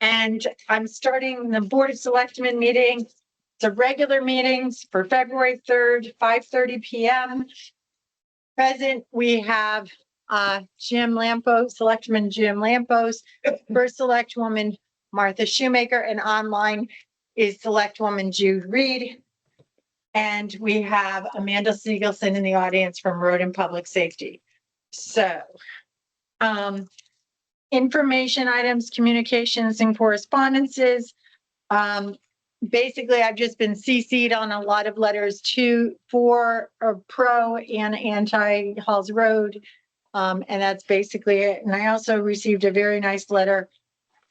And I'm starting the Board of Selectmen meeting. It's a regular meetings for February 3rd, 5:30 p.m. Present, we have Jim Lampos, Selectman Jim Lampos, First Selectwoman Martha Shoemaker, and online is Selectwoman Jude Reed. And we have Amanda Siegelson in the audience from Road and Public Safety. So, information items, communications and correspondences. Basically, I've just been CC'd on a lot of letters for or pro and anti Halls Road. And that's basically it. And I also received a very nice letter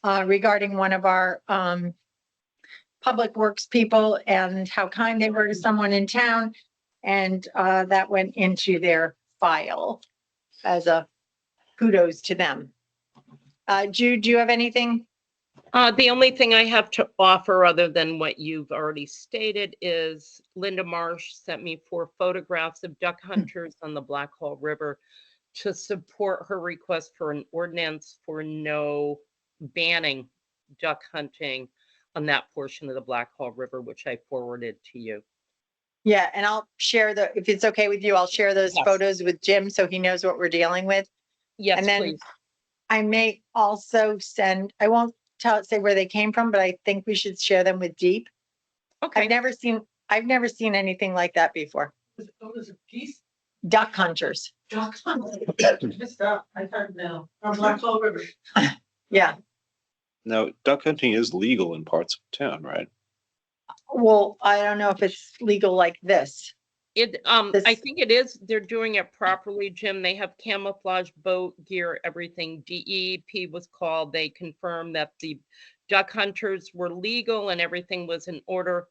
regarding one of our public works people and how kind they were to someone in town. And that went into their file as a kudos to them. Jude, do you have anything? The only thing I have to offer other than what you've already stated is Linda Marsh sent me 4 photographs of duck hunters on the Black Hole River to support her request for an ordinance for no banning duck hunting on that portion of the Black Hole River, which I forwarded to you. Yeah, and I'll share if it's okay with you, I'll share those photos with Jim so he knows what we're dealing with. Yes, and then please. I may also I won't say where they came from, but I think we should share them with Deep. Okay. I've never seen anything like that before. Was it geese? Duck hunters. Duck hunters. Missed that. I heard now. From Black Hole River. Yeah. Now, duck hunting is legal in parts of town, right? Well, I don't know if it's legal like this. I think it is. They're doing it properly, Jim. They have camouflage, boat gear, everything. DEP was called. They confirmed that the duck hunters were legal and everything was in order.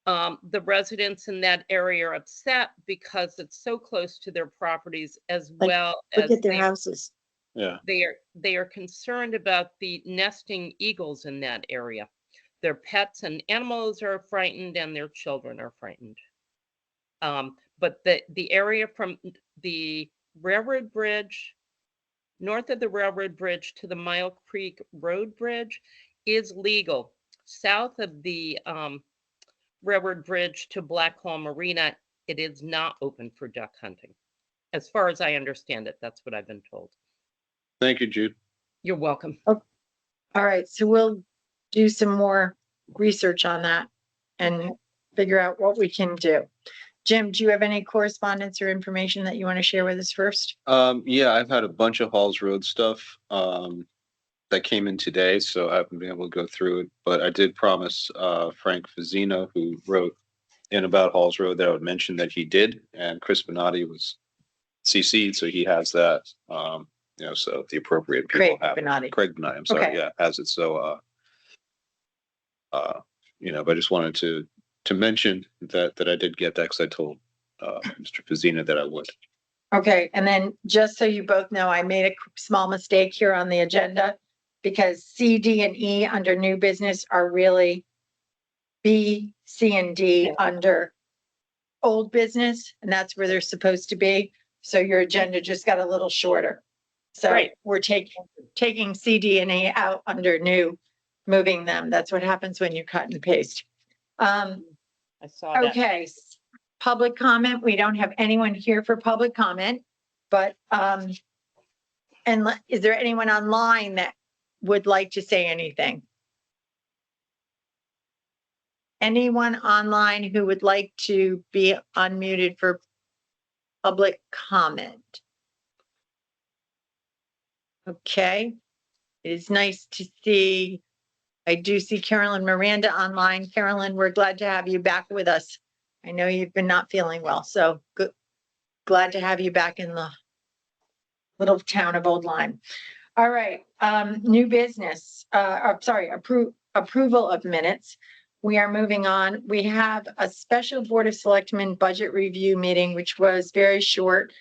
The residents in that area are upset because it's so close to their properties as well as look at their houses. Yeah. They are concerned about the nesting eagles in that area. Their pets and animals are frightened and their children are frightened. But the area from the railroad bridge, north of the railroad bridge to the Mile Creek Road Bridge is legal. South of the railroad bridge to Blackhall Marina, it is not open for duck hunting. As far as I understand it, that's what I've been told. Thank you, Jude. You're welcome. Oh, all right, so we'll do some more research on that and figure out what we can do. Jim, do you have any correspondence or information that you want to share with us first? Yeah, I've had a bunch of Halls Road stuff that came in today, so I haven't been able to go through it. But I did promise Frank Fazzino, who wrote in about Halls Road, that I would mention that he did, and Chris Benatti was CC'd, so he has that. So the appropriate people have it. Craig Benatti, I'm sorry, yeah, has it. So, but I just wanted to mention that I did get that because I told Mr. Fazzino that I would. Okay, and then just so you both know, I made a small mistake here on the agenda because C, D, and E under new business are really B, C, and D under old business, and that's where they're supposed to be. So your agenda just got a little shorter. So we're taking C, D, and E out under new, moving them. That's what happens when you cut and paste. I saw that. Okay, public comment. We don't have anyone here for public comment, but and is there anyone online that would like to say anything? Anyone online who would like to be unmuted for public comment? Okay, it is nice to see. I do see Carolyn Miranda online. Carolyn, we're glad to have you back with us. I know you've been not feeling well, so good. Glad to have you back in the little town of Old Lyme. All right, new business. Approval of minutes. We are moving on. We have a special Board of Selectmen budget review meeting, which was very short.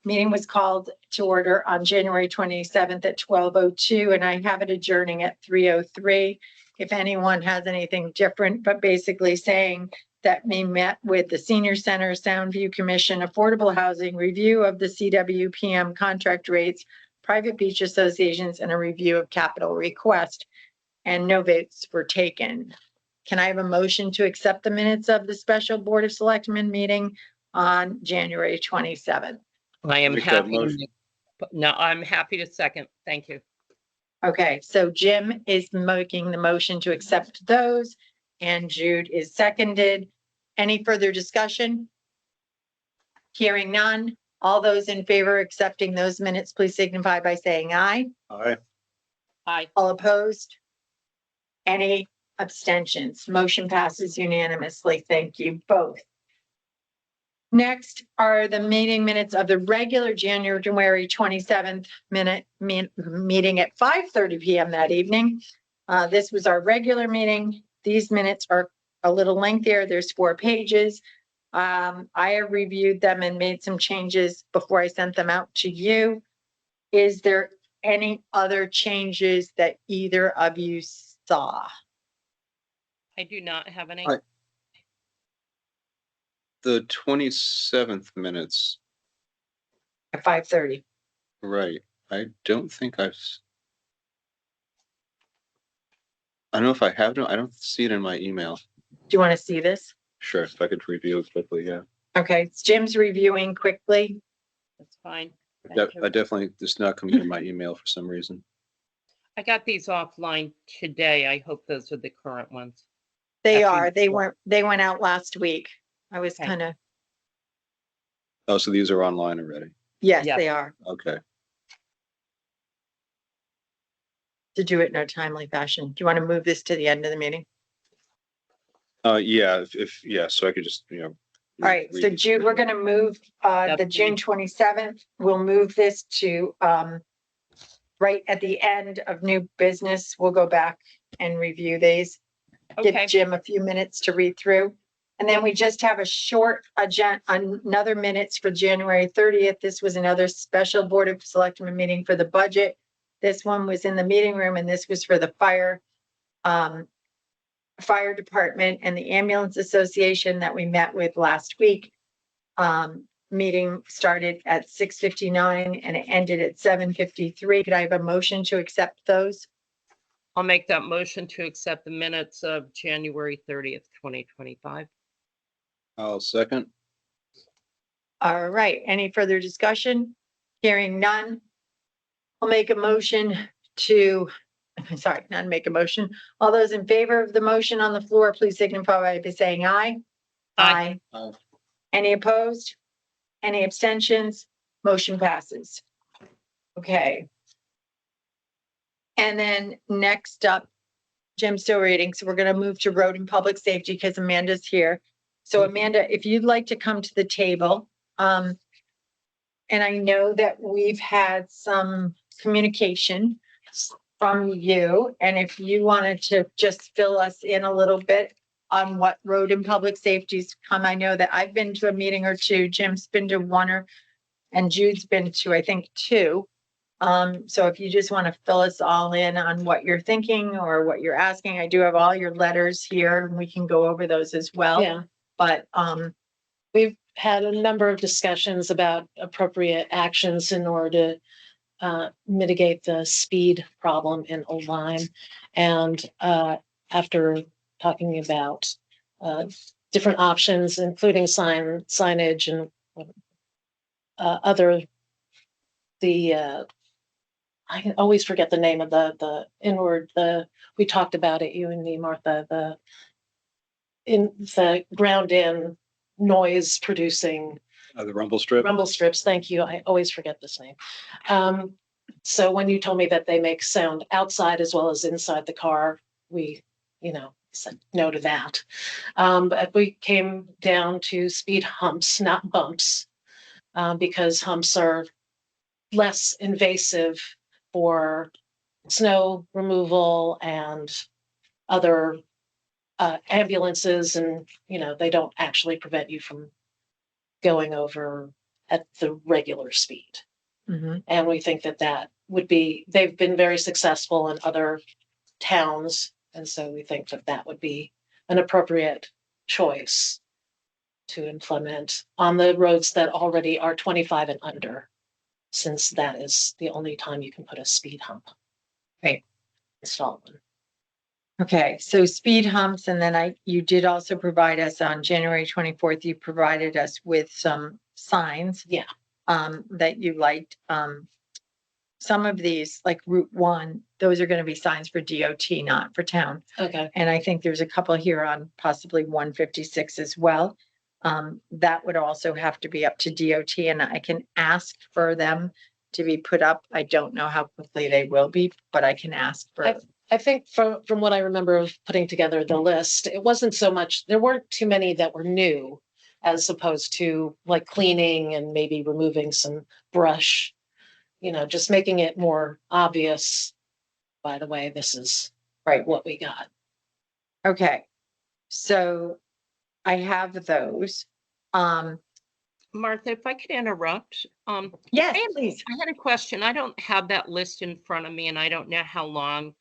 Meeting was called to order on January 27th at 12:02, and I have it adjourning at 3:03. If anyone has anything different, but basically saying that we met with the Senior Center, Soundview Commission, Affordable Housing, review of the CWPM contract rates, private beach associations, and a review of capital request. and no votes were taken. Can I have a motion to accept the minutes of the special Board of Selectmen meeting on January 27th? I am Make that happy. to motion. make- No, I'm happy to second. Thank you. Okay, so Jim is making the motion to accept those and Jude is seconded. Any further discussion? Hearing none. All those in favor of accepting those minutes, please signify by saying aye. Aye. Aye. All opposed? Any abstentions? Motion passes unanimously. Thank you both. Next are the meeting minutes of the regular January 27th meeting at 5:30 PM that evening. This was our regular meeting. These minutes are a little lengthier. There's 4 pages. I have reviewed them and made some changes before I sent them out to you. Is there any other changes that either of you saw? I do not have any. Aye. The 27th minutes, At 5:30. right, I don't think I don't know if I have, no, I don't see it in my email. Do you want to see this? Sure, if I could review it quickly, yeah. Okay, Jim's reviewing quickly. That's fine. I Thank you. definitely, it's not coming in my email for some reason. I got these offline today. I hope those are the current ones. They After are, you- they went out last week. I was Okay. kind of, Oh, so these are online already. yes, Yeah. they are, Okay. to do it in a timely fashion. Do you want to move this to the end of the meeting? Yeah, yeah, so I could just, you know. All right, so Jude, we're gonna move, the That's June me. 27th. We'll move this to, right at the end of new business. We'll go back and review these. Give Okay, Jim a few minutes to read through. And then we just have a short another minutes for January 30th. This was another special Board of Selectmen meeting for the budget. This one was in the meeting room and this was for the fire department and the ambulance association that we met with last week. Meeting started at 6:59 and it ended at 7:53. Could I have a motion to accept those? I'll make that motion to accept the minutes of January 30th, 2025. I'll second. All right, any further discussion? Hearing none. I'll make a motion to, sorry, not make a motion. All those in favor of the motion on the floor, please signify by saying aye. Aye. Aye. Any opposed? Any abstentions? Motion passes. Okay. And then next up, Jim's still reading, so we're gonna move to road and public safety because Amanda's here. So Amanda, if you'd like to come to the table, and I know that we've had some communication from you, and if you wanted to just fill us in a little bit on what road and public safety's come. I know that I've been to a meeting or two, Jim's been to one and Jude's been to, I think, 2. So if you just want to fill us all in on what you're thinking or what you're asking, I do have all your letters here and we can go over those as well. Yeah, But, we've had a number of discussions about appropriate actions in order to mitigate the speed problem in Old Lyme. And after talking about different options, including signage and other, I can always forget the name of the inward, we talked about it, you and me, Martha, the ground in noise producing The rumble strip. rumble strips. Thank you. I always forget this name. So when you told me that they make sound outside as well as inside the car, we, said no to that. But we came down to speed humps, not bumps, because humps are less invasive for snow removal and other ambulances, and they don't actually prevent you from going over at the regular speed. mhm. And we think that would be, they've been very successful in other towns, and so we think that would be an appropriate choice to implement on the roads that already are 25 and under, since that is the only time you can put a speed hump. Right. Install one. Okay, so speed humps, and then you did also provide us on January 24th, you provided us with some signs. Yeah. That you liked. Some of these, like Route 1, those are gonna be signs for DOT, not for town. Okay, And I think there's a couple here on possibly 156 as well. That would also have to be up to DOT, and I can ask for them to be put up. I don't know how quickly they will be, but I can ask for. I think from what I remember of putting together the list, it wasn't so much, there weren't too many that were new as opposed to like cleaning and maybe removing some brush, just making it more obvious. By the way, this is Right. what we got. Okay, so I have those. Martha, if I could interrupt, Yes, I please. had a question. I don't have that list in front of me and I don't know how long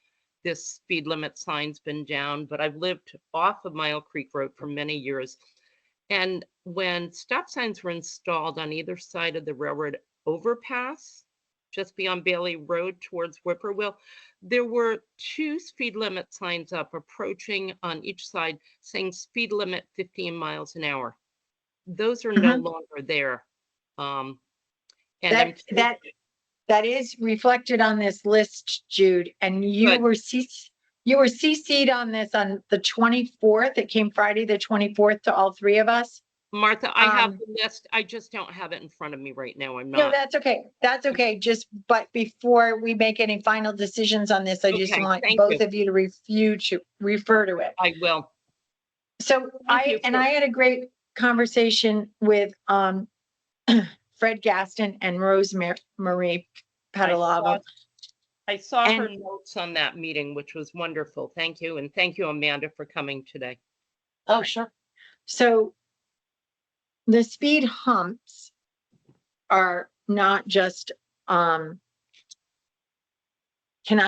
this speed limit sign's been down, but I've lived off of Mile Creek Road for many years. And when stop signs were installed on either side of the railroad overpass, just beyond Bailey Road towards Whippoorwill, there were 2 speed limit signs up approaching on each side saying speed limit 15 miles an hour. Those are no longer there. And I'm That is reflected on this list, Jude, and you Good. were CC'd on this on the 24th. It came Friday, the 24th to all three of us. Martha, I have Um, the list. I just don't have it in front of me right now. I'm No, not. that's okay. That's okay. But before we make any final decisions on this, I just Okay, want thank both you. of you to refer to it. I will. So Thank you I for- had a great conversation with, Fred Gaston and Rosemary Padalava. I saw her And- notes on that meeting, which was wonderful. Thank you. And thank you, Amanda, for coming today. Oh, sure. So the speed humps are not just, cannot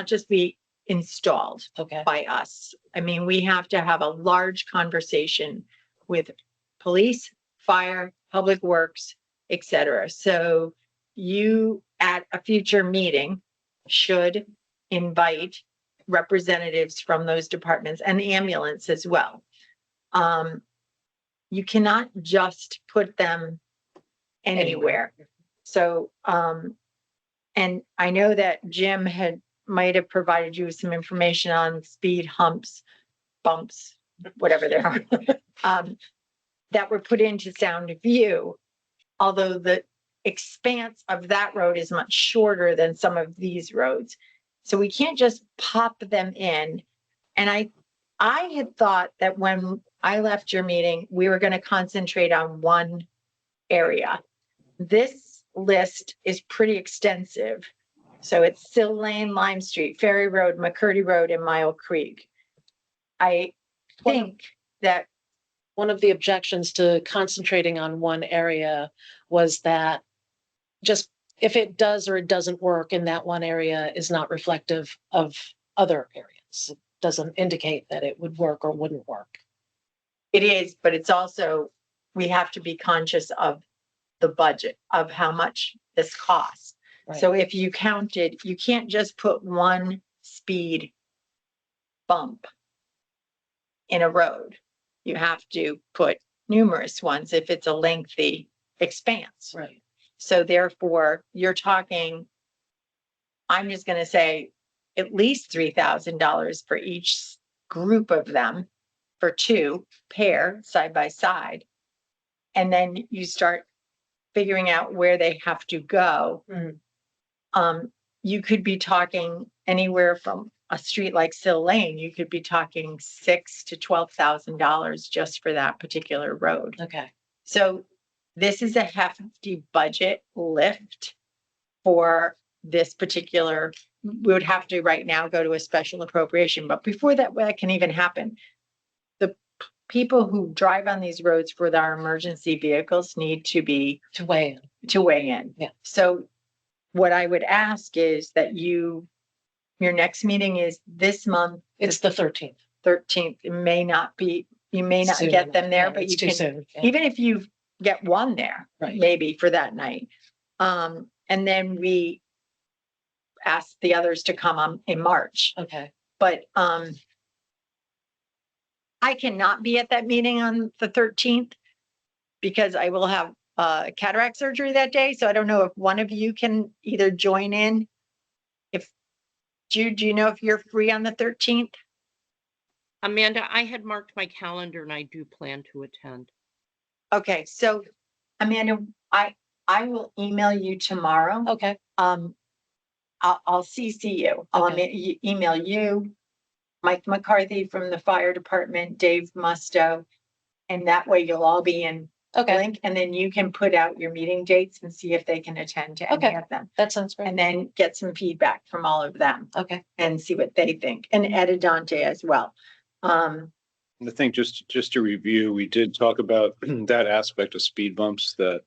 just be installed Okay. by us. I mean, we have to have a large conversation with police, fire, public works, et cetera. So you at a future meeting should invite representatives from those departments and the ambulance as well. You cannot just put them anywhere. So, and I know that Jim might have provided you with some information on speed humps, bumps, whatever they are, that were put into Sound View. Although the expanse of that road is much shorter than some of these roads. So we can't just pop them in. And I had thought that when I left your meeting, we were going to concentrate on one area. This list is pretty extensive. So it's Sill Lane, Lime Street, Ferry Road, McCurdy Road, and Mile Creek. I think that One of the objections to concentrating on one area was that just if it does or it doesn't work in that one area is not reflective of other areas. It doesn't indicate that it would work or wouldn't work. it is, but it's also, we have to be conscious of the budget of how much this costs. Right. So if you counted, you can't just put one speed bump in a road. You have to put numerous ones if it's a lengthy expanse. Right. So therefore, you're talking, I'm just gonna say at least $3,000 for each group of them, for 2 pair side by side. And then you start figuring out where they have to go. Mhm. You could be talking anywhere from a street like Sill Lane, you could be talking $6,000 to $12,000 just for that particular road. Okay. So this is a hefty budget lift for this particular, we would have to right now go to a special appropriation, but before that can even happen, the people who drive on these roads for our emergency vehicles need to weigh in. Yeah. So what I would ask is that your next meeting is this month, It's the 13th. 13th. It may not be, you may not Soon get enough. them there, Yeah, but it's you too can, soon. Yeah. even if you get one there, Right. maybe for that night. And then we ask the others to come on in March. Okay. But I cannot be at that meeting on the 13th because I will have cataract surgery that day. So I don't know if one of you can either join in. If Jude, do you know if you're free on the 13th? Amanda, I had marked my calendar and I do plan to attend. Okay, so Amanda, I will email you tomorrow. Okay, I'll CC you. I'll email you, Mike McCarthy from the fire department, Dave Musto. And that way you'll all be in okay, link, and then you can put out your meeting dates and see if they can attend to any Okay. of them. that sounds great. And then get some feedback from all of them Okay, and see what they think, and Ed Dante as well. I think just to review, we did talk about that aspect of speed bumps that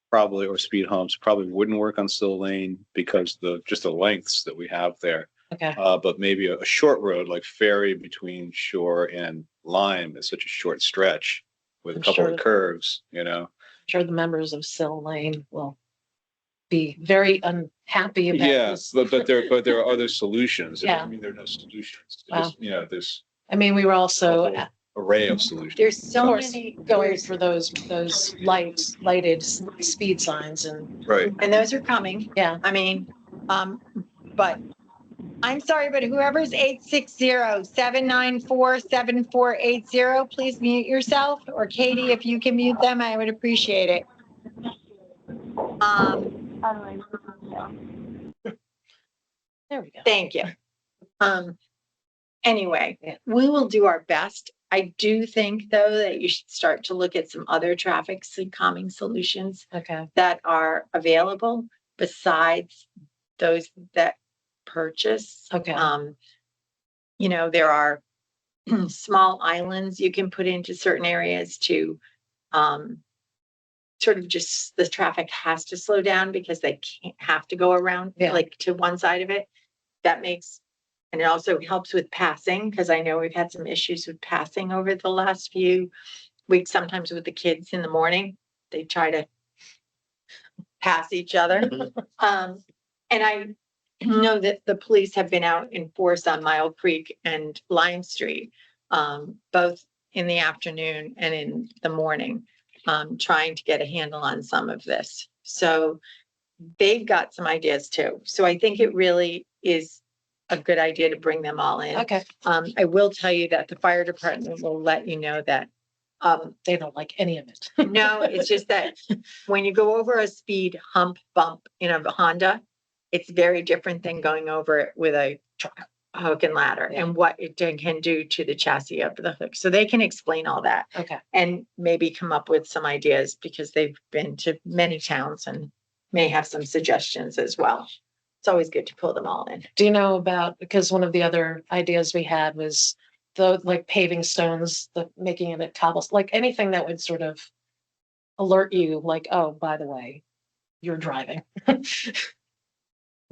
probably, or speed humps, probably wouldn't work on Still Lane because just the lengths that we have there. okay, But maybe a short road like Ferry between Shore and Lime is such a short stretch with a I'm couple sure. of curves, you know? I'm sure the members of Sill Lane will be very unhappy about Yeah, this. but there are other solutions. Yeah. I mean, there are no solutions. Wow. Just, you know, there's I mean, we were a also whole array of solutions. There's so course, many going for those lighted speed signs and, Right. and those are coming. yeah, I mean, but I'm sorry, but whoever's 860-794-7480, please mute yourself, or Katie, if you can mute them, I would appreciate it. there we go. Thank you. Anyway, Yeah. we will do our best. I do think, though, that you should start to look at some other traffic calming solutions Okay, that are available besides those that purchase. Okay. You know, there are small islands you can put into certain areas to sort of just the traffic has to slow down because they can't have to go around Yeah. like to one side of it. That makes, and it also helps with passing, because I know we've had some issues with passing over the last few weeks, sometimes with the kids in the morning. They try to pass each other. And I know that the police have been out in force on Mile Creek and Lime Street, both in the afternoon and in the morning, trying to get a handle on some of this. So they've got some ideas too. So I think it really is a good idea to bring them all in. okay. I will tell you that the fire department will let you know that, They don't like any of it. no, it's just that when you go over a speed hump bump in a Honda, it's very different than going over it with a hook and ladder, Yeah. and what it can do to the chassis of the hook. So they can explain all that Okay, and maybe come up with some ideas, because they've been to many towns and may have some suggestions as well. It's always good to pull them all in. do you know about, because one of the other ideas we had was the like paving stones, making it a cobblestone, like anything that would sort of alert you, like, oh, by the way, you're driving. Would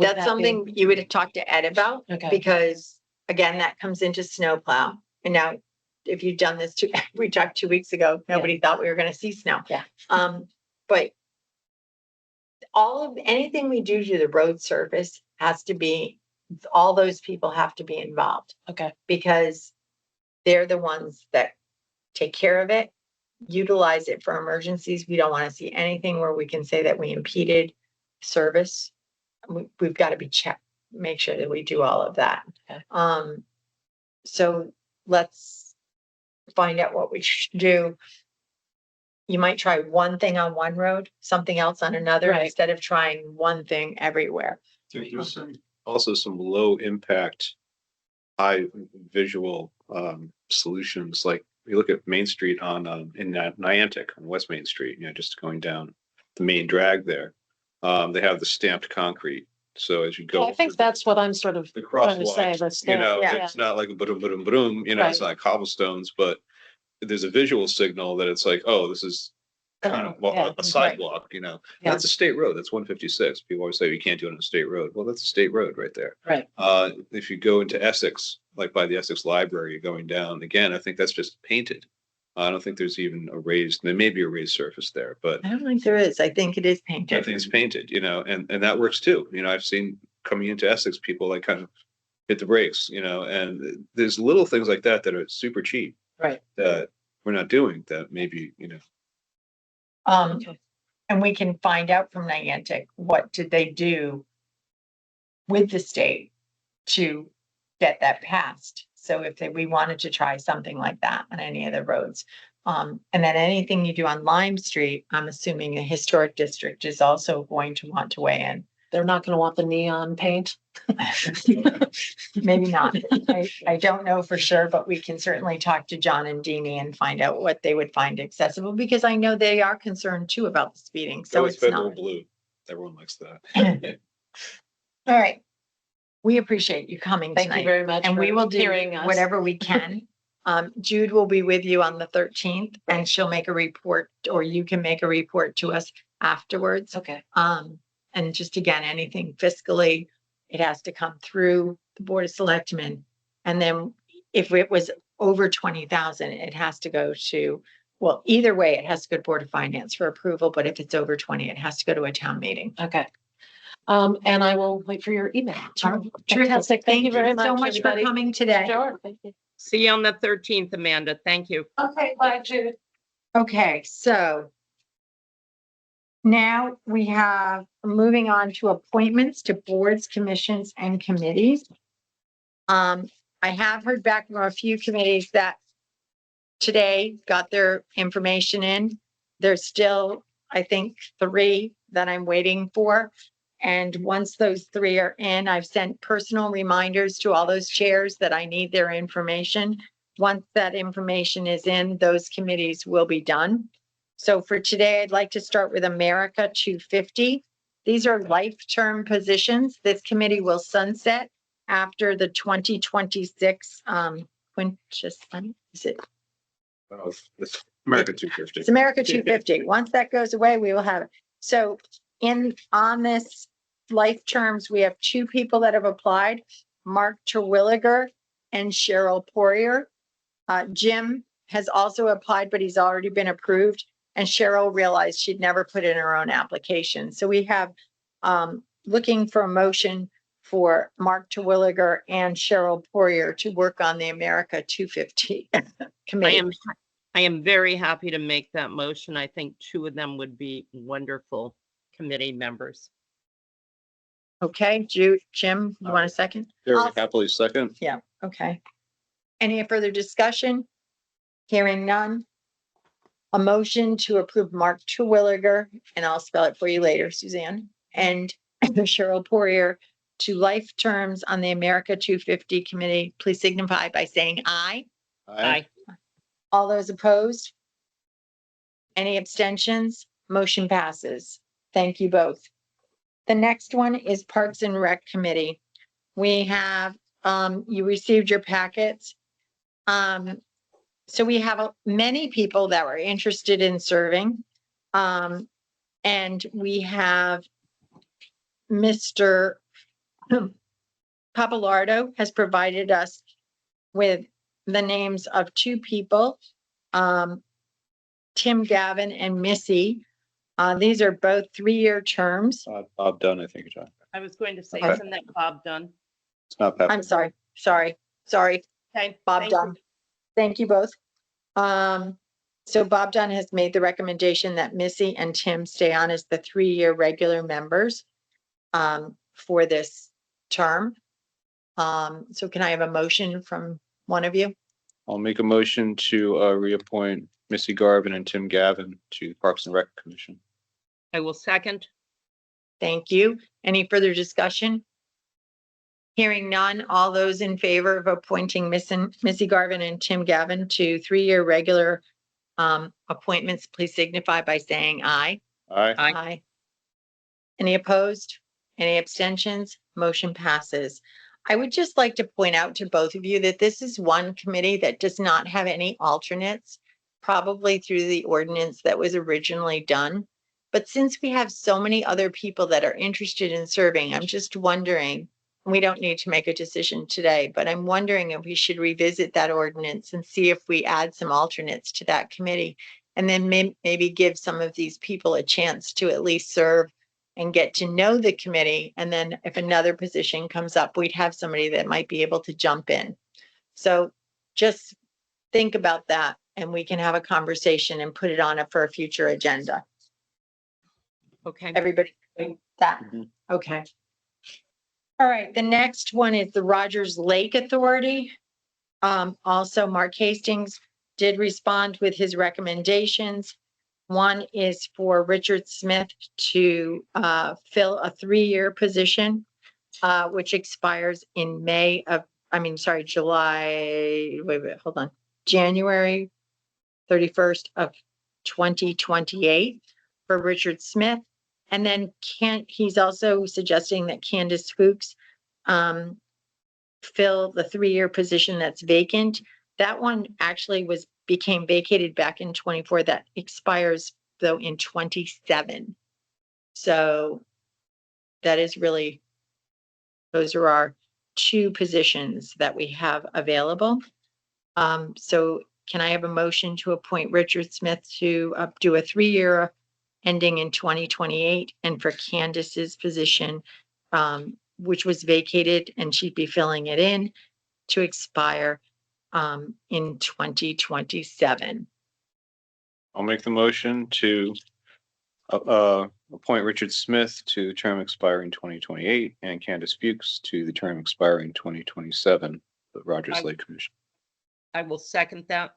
that That's be- something you would have talked to Ed about, Okay. because again, that comes into snowplow. And now, if you've done this we talked 2 weeks ago, nobody thought we were gonna see snow. Yeah. But anything we do to the road surface has to be, all those people have to be involved, Okay, because they're the ones that take care of it, utilize it for emergencies. We don't want to see anything where we can say that we impeded service. We've got to be checked, make sure that we do all of that. Okay. So let's find out what we should do. You might try one thing on one road, something else on another, Right. instead of trying one thing everywhere. There's also some low impact, high visual solutions. Like you look at Main Street on in Niantic on West Main Street, you know, just going down the main drag there. They have the stamped concrete. So as you go, I think that's what I'm sort of the trying to say, crosswalks, the you know, Yeah. it's not like a boom, boom, boom, you know, it's Right. not cobblestones, but there's a visual signal that it's like, oh, this is kind of Yeah. a sidewalk, you know. Yeah. That's a state road. That's 156. People always say you can't do it on a state road. Well, that's a state road right there. Right. If you go into Essex, like by the Essex Library, you're going down again, I think that's just painted. I don't think there's even a raised, there may be a raised surface there, but I don't think there is. I think it is I painted. think it's painted, you know, and that works too. You know, I've seen coming into Essex, people like kind of hit the brakes, you know, and there's little things like that that are super cheap. Right. that we're not doing that maybe, Okay. And we can find out from Niantic, what did they do with the state to get that passed? So if we wanted to try something like that on any of the roads. And then anything you do on Lime Street, I'm assuming the historic district is also going to want to weigh in. They're not gonna want the neon paint. Maybe not. I don't know for sure, but we can certainly talk to John and Deanie and find out what they would find accessible, because I know they are concerned too about the speeding, so it's not. blue. Everyone likes that. All right. We appreciate you coming Thank you tonight, very much. and we for will do hearing us. whatever we can. Jude will be with you on the 13th, and she'll make a report, or you can make a report to us afterwards. Okay, And just again, anything fiscally, it has to come through the Board of Selectmen. And then if it was over 20,000, it has to go to, well, either way, it has to go to Board of Finance for approval, but if it's over 20, it has to go to a town meeting. okay. And I will wait for your email. Terrific. Fantastic. Thank you very much. So much for everybody. coming today. Sure, thank you. See you on the 13th, Amanda. Thank you. Okay, bye, Jude. Okay, so now we have, moving on to appointments to boards, commissions, and committees. I have heard back from a few committees that today got their information in. There's still, I think, 3 that I'm waiting for. And once those 3 are in, I've sent personal reminders to all those chairs that I need their information. Once that information is in, those committees will be done. So for today, I'd like to start with America 250. These are life-term positions. This committee will sunset after the 2026 quintessence, is it? It's America 250. It's America 250. Once that goes away, we will have it. So on this life terms, we have 2 people that have applied, Mark Terwilliger and Cheryl Poirier. Jim has also applied, but he's already been approved. And Cheryl realized she'd never put in her own application. So we have looking for a motion for Mark Terwilliger and Cheryl Poirier to work on the America 250 committee. I am very happy to make that motion. I think 2 of them would be wonderful committee members. Okay, Jim, you want a second? Very I'll- happily second. Yeah, okay. Any further discussion? Hearing none. A motion to approve Mark Terwilliger, and I'll spell it for you later, Suzanne, and Cheryl Poirier to life terms on the America 250 committee. Please signify by saying aye. Aye. All those opposed? Any abstentions? Motion passes. Thank you both. The next one is Parks and Rec Committee. We have, you received your packets. So we have many people that were interested in serving. And we have Mr. Papalardo has provided us with the names of 2 people, Tim Gavin and Missy. These are both 3-year terms. Bob Dunn, I think you're talking. I was going to say, Okay. isn't that Bob Dunn? It's not Pepper. I'm sorry. Okay, Bob thank you. Dunn. Thank you both. So Bob Dunn has made the recommendation that Missy and Tim stay on as the 3-year regular members for this term. So can I have a motion from one of you? I'll make a motion to reappoint Missy Garvin and Tim Gavin to Parks and Rec Commission. I will second. Thank you. Any further discussion? Hearing none, all those in favor of appointing Missy Garvin and Tim Gavin to 3-year regular appointments, please signify by saying aye. Aye. Aye. Any opposed? Any abstentions? Motion passes. I would just like to point out to both of you that this is one committee that does not have any alternates, probably through the ordinance that was originally done. But since we have so many other people that are interested in serving, I'm just wondering, we don't need to make a decision today, but I'm wondering if we should revisit that ordinance and see if we add some alternates to that committee. And then maybe give some of these people a chance to at least serve and get to know the committee. And then if another position comes up, we'd have somebody that might be able to jump in. So just think about that and we can have a conversation and put it on for a future agenda. Okay. Everybody, agree with that? Mhm. Okay. All right, the next one is the Rogers Lake Authority. Also Mark Hastings did respond with his recommendations. One is for Richard Smith to fill a 3-year position, which expires in January 31st of 2028 for Richard Smith. And then he's also suggesting that Candace Fuchs fill the 3-year position that's vacant. That one actually became vacated back in 24. That expires though in 27. So that is really, those are our 2 positions that we have available. So can I have a motion to appoint Richard Smith to do a 3-year ending in 2028, and for Candace's position, which was vacated and she'd be filling it in, to expire in 2027. I'll make the motion to appoint Richard Smith to the term expiring 2028 and Candace Fuchs to the term expiring 2027, the Rogers Lake Commission. I will second that.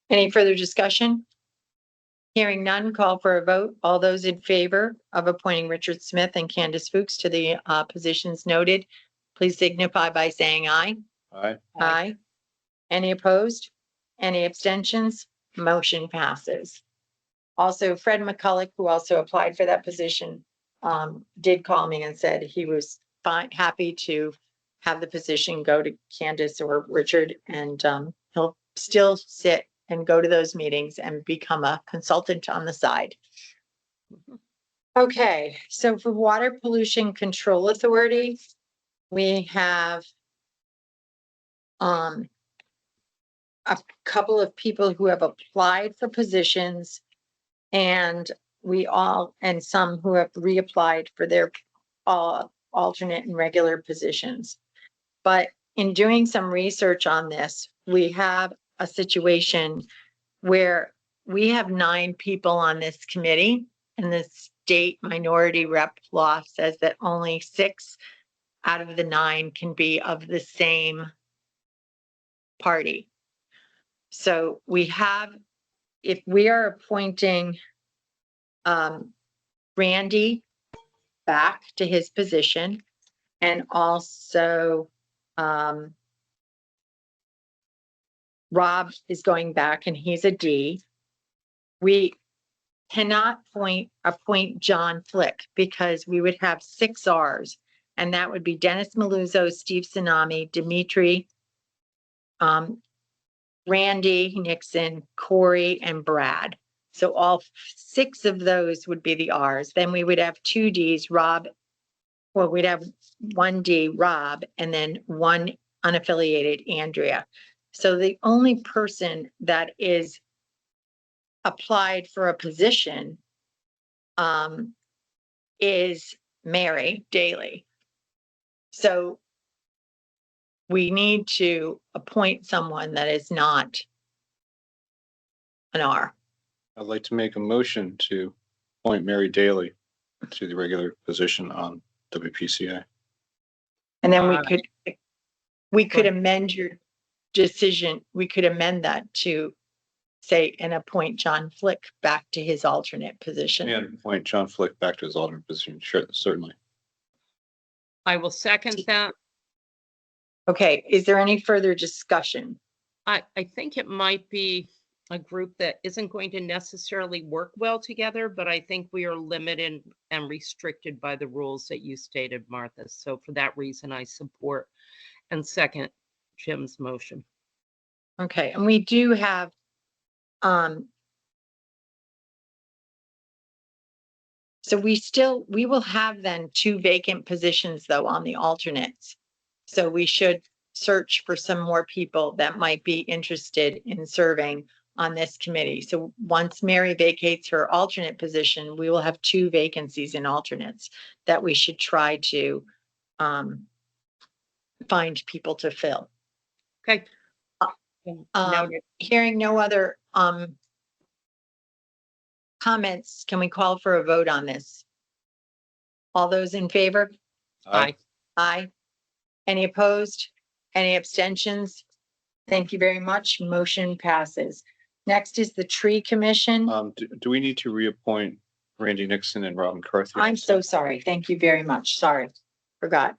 Any further discussion? Hearing none, call for a vote. All those in favor of appointing Richard Smith and Candace Fuchs to the positions noted, please signify by saying aye. Aye. Aye. Any opposed? Any abstentions? Motion passes. Also, Fred McCulloch, who also applied for that position, did call me and said he was happy to have the position go to Candace or Richard, and he'll still sit and go to those meetings and become a consultant on the side. Okay, so for Water Pollution Control Authority, we have a couple of people who have applied for positions, and some who have reapplied for their alternate and regular positions. But in doing some research on this, we have a situation where we have 9 people on this committee, and the state minority rep law says that only 6 out of the 9 can be of the same party. So if we are appointing Randy back to his position, and also Rob is going back and he's a D. We cannot appoint John Flick because we would have 6 R's, and that would be Dennis Maluzzo, Steve Tsunami, Dimitri, Randy Nixon, Corey, and Brad. So all 6 of those would be the R's. Then we would have 2 D's, we'd have 1 D, Rob, and then 1 unaffiliated, Andrea. So the only person that is applied for a position is Mary Daly. So we need to appoint someone that is not an R. I'd like to make a motion to appoint Mary Daly to the regular position on WPCA. And then Uh, we could amend your decision. We could amend that to say, and appoint John Flick back to his alternate position. And appoint John Flick back to his alternate position. Sure, certainly. I will second that. Okay, is there any further discussion? I think it might be a group that isn't going to necessarily work well together, but I think we are limited and restricted by the rules that you stated, Martha. So for that reason, I support and second Jim's motion. Okay, and we do have, so we will have then 2 vacant positions though on the alternates. So we should search for some more people that might be interested in serving on this committee. So once Mary vacates her alternate position, we will have 2 vacancies in alternates that we should try to find people to fill. Okay. Noted. Hearing no other, comments, can we call for a vote on this? All those in favor? Aye. Aye. Any opposed? Any abstentions? Thank you very much. Motion passes. Next is the Tree Commission. Do we need to reappoint Randy Nixon and Rob McCarthy? I'm so sorry. Thank you very much. Sorry, forgot.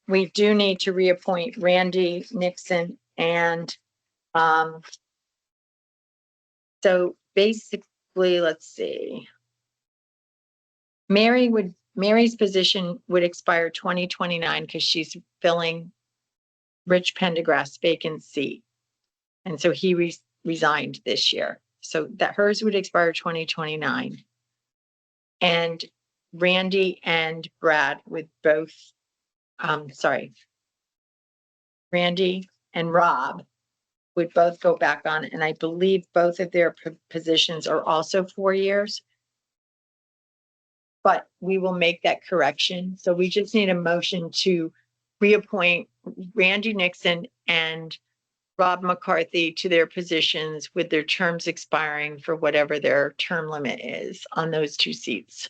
We do need to reappoint Randy Nixon and, so basically, let's see. Mary's position would expire 2029 because she's filling Rich Pendergrass' vacant seat. And so he resigned this year. So that hers would expire 2029. And Randy and Brad would both, Randy and Rob would both go back on, and I believe both of their positions are also 4 years. But we will make that correction. So we just need a motion to reappoint Randy Nixon and Rob McCarthy to their positions with their terms expiring for whatever their term limit is on those two seats.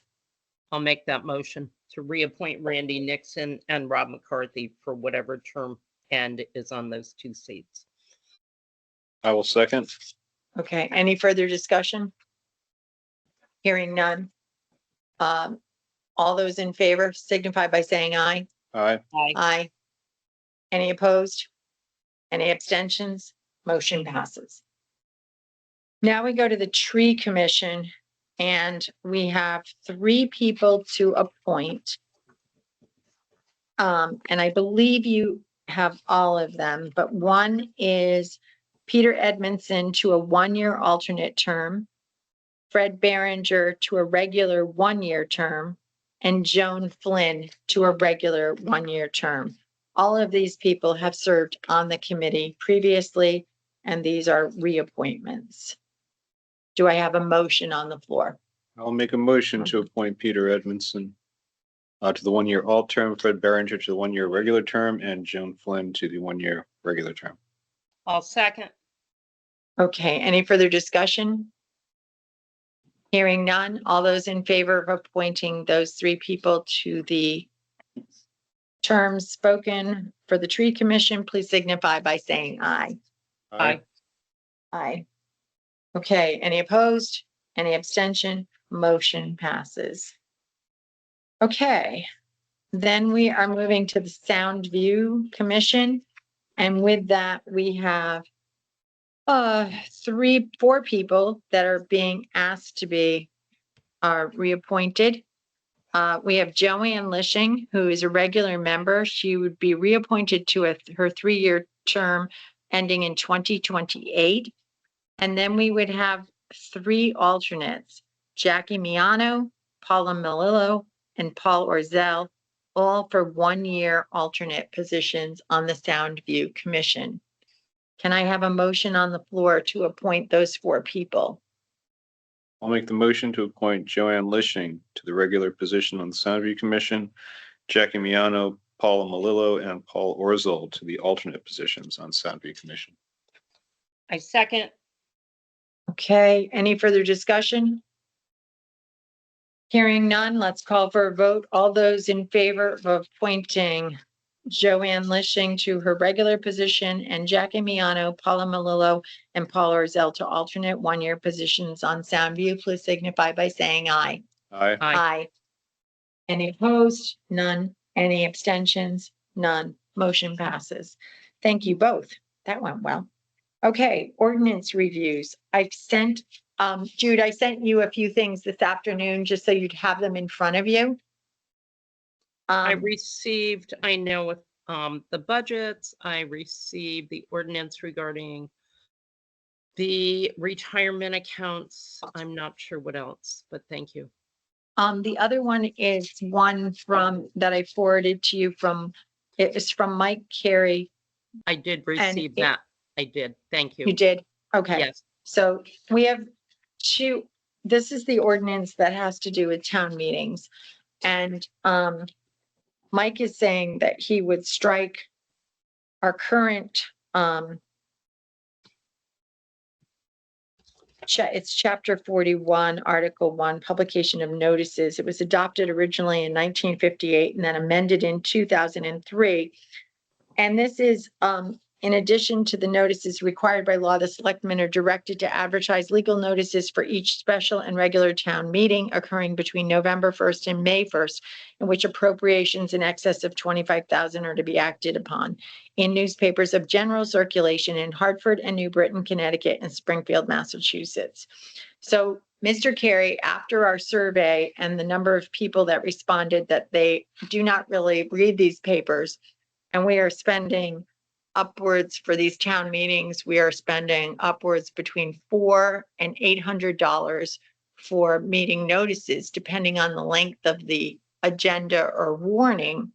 I'll make that motion to reappoint Randy Nixon and Rob McCarthy for whatever term end is on those two seats. I will second. Okay, any further discussion? Hearing none. All those in favor signify by saying aye. Aye. Aye. Aye. Any opposed? Any abstentions? Motion passes. Now we go to the Tree Commission, and we have 3 people to appoint. And I believe you have all of them, but one is Peter Edmondson to a 1-year alternate term, Fred Berenger to a regular 1-year term, and Joan Flynn to a regular 1-year term. All of these people have served on the committee previously, and these are reappointments. Do I have a motion on the floor? I'll make a motion to appoint Peter Edmondson to the 1-year alt term, Fred Berenger to the 1-year regular term, and Joan Flynn to the 1-year regular term. I'll second. Okay, any further discussion? Hearing none, all those in favor of appointing those 3 people to the terms spoken for the Tree Commission, please signify by saying aye. Aye. Aye. Okay, any opposed? Any abstention? Motion passes. Okay, then we are moving to the Sound View Commission. And with that, we have 4 people that are being asked to be reappointed. We have Joanne Lishing, who is a regular member. She would be reappointed to her 3-year term ending in 2028. And then we would have 3 alternates, Jackie Miano, Paula Melillo, and Paul Orzel, all for 1-year alternate positions on the Sound View Commission. Can I have a motion on the floor to appoint those 4 people? I'll make the motion to appoint Joanne Lishing to the regular position on the Soundview Commission, Jackie Miano, Paula Melillo, and Paul Orzel to the alternate positions on Soundview Commission. I second. Okay, any further discussion? Hearing none, let's call for a vote. All those in favor of appointing Joanne Lishing to her regular position and Jackie Miano, Paula Melillo, and Paul Orzel to alternate 1-year positions on Soundview, please signify by saying aye. Aye. Aye. Any opposed? None. Any abstentions? None. Motion passes. Thank you both. That went well. Okay, ordinance reviews. I've sent, Jude, I sent you a few things this afternoon just so you'd have them in front of you. I received, I know, the budgets, I received the ordinance regarding the retirement accounts. I'm not sure what else, but thank you. The other one is one that I forwarded to you it was from Mike Carey. I did receive that. I did. Thank You you. did? Okay. Yes. So we have 2, this is the ordinance that has to do with town meetings. And, Mike is saying that he would strike our current, It's chapter 41, article 1, publication of notices. It was adopted originally in 1958 and then amended in 2003. And this is, in addition to the notices required by law, the selectmen are directed to advertise legal notices for each special and regular town meeting occurring between November 1st and May 1st, in which appropriations in excess of 25,000 are to be acted upon in newspapers of general circulation in Hartford and New Britain, Connecticut, and Springfield, Massachusetts. So, Mr. Carey, after our survey and the number of people that responded that they do not really read these papers, and we are spending upwards for these town meetings, we are spending upwards between $400 and $800 for meeting notices, depending on the length of the agenda or warning.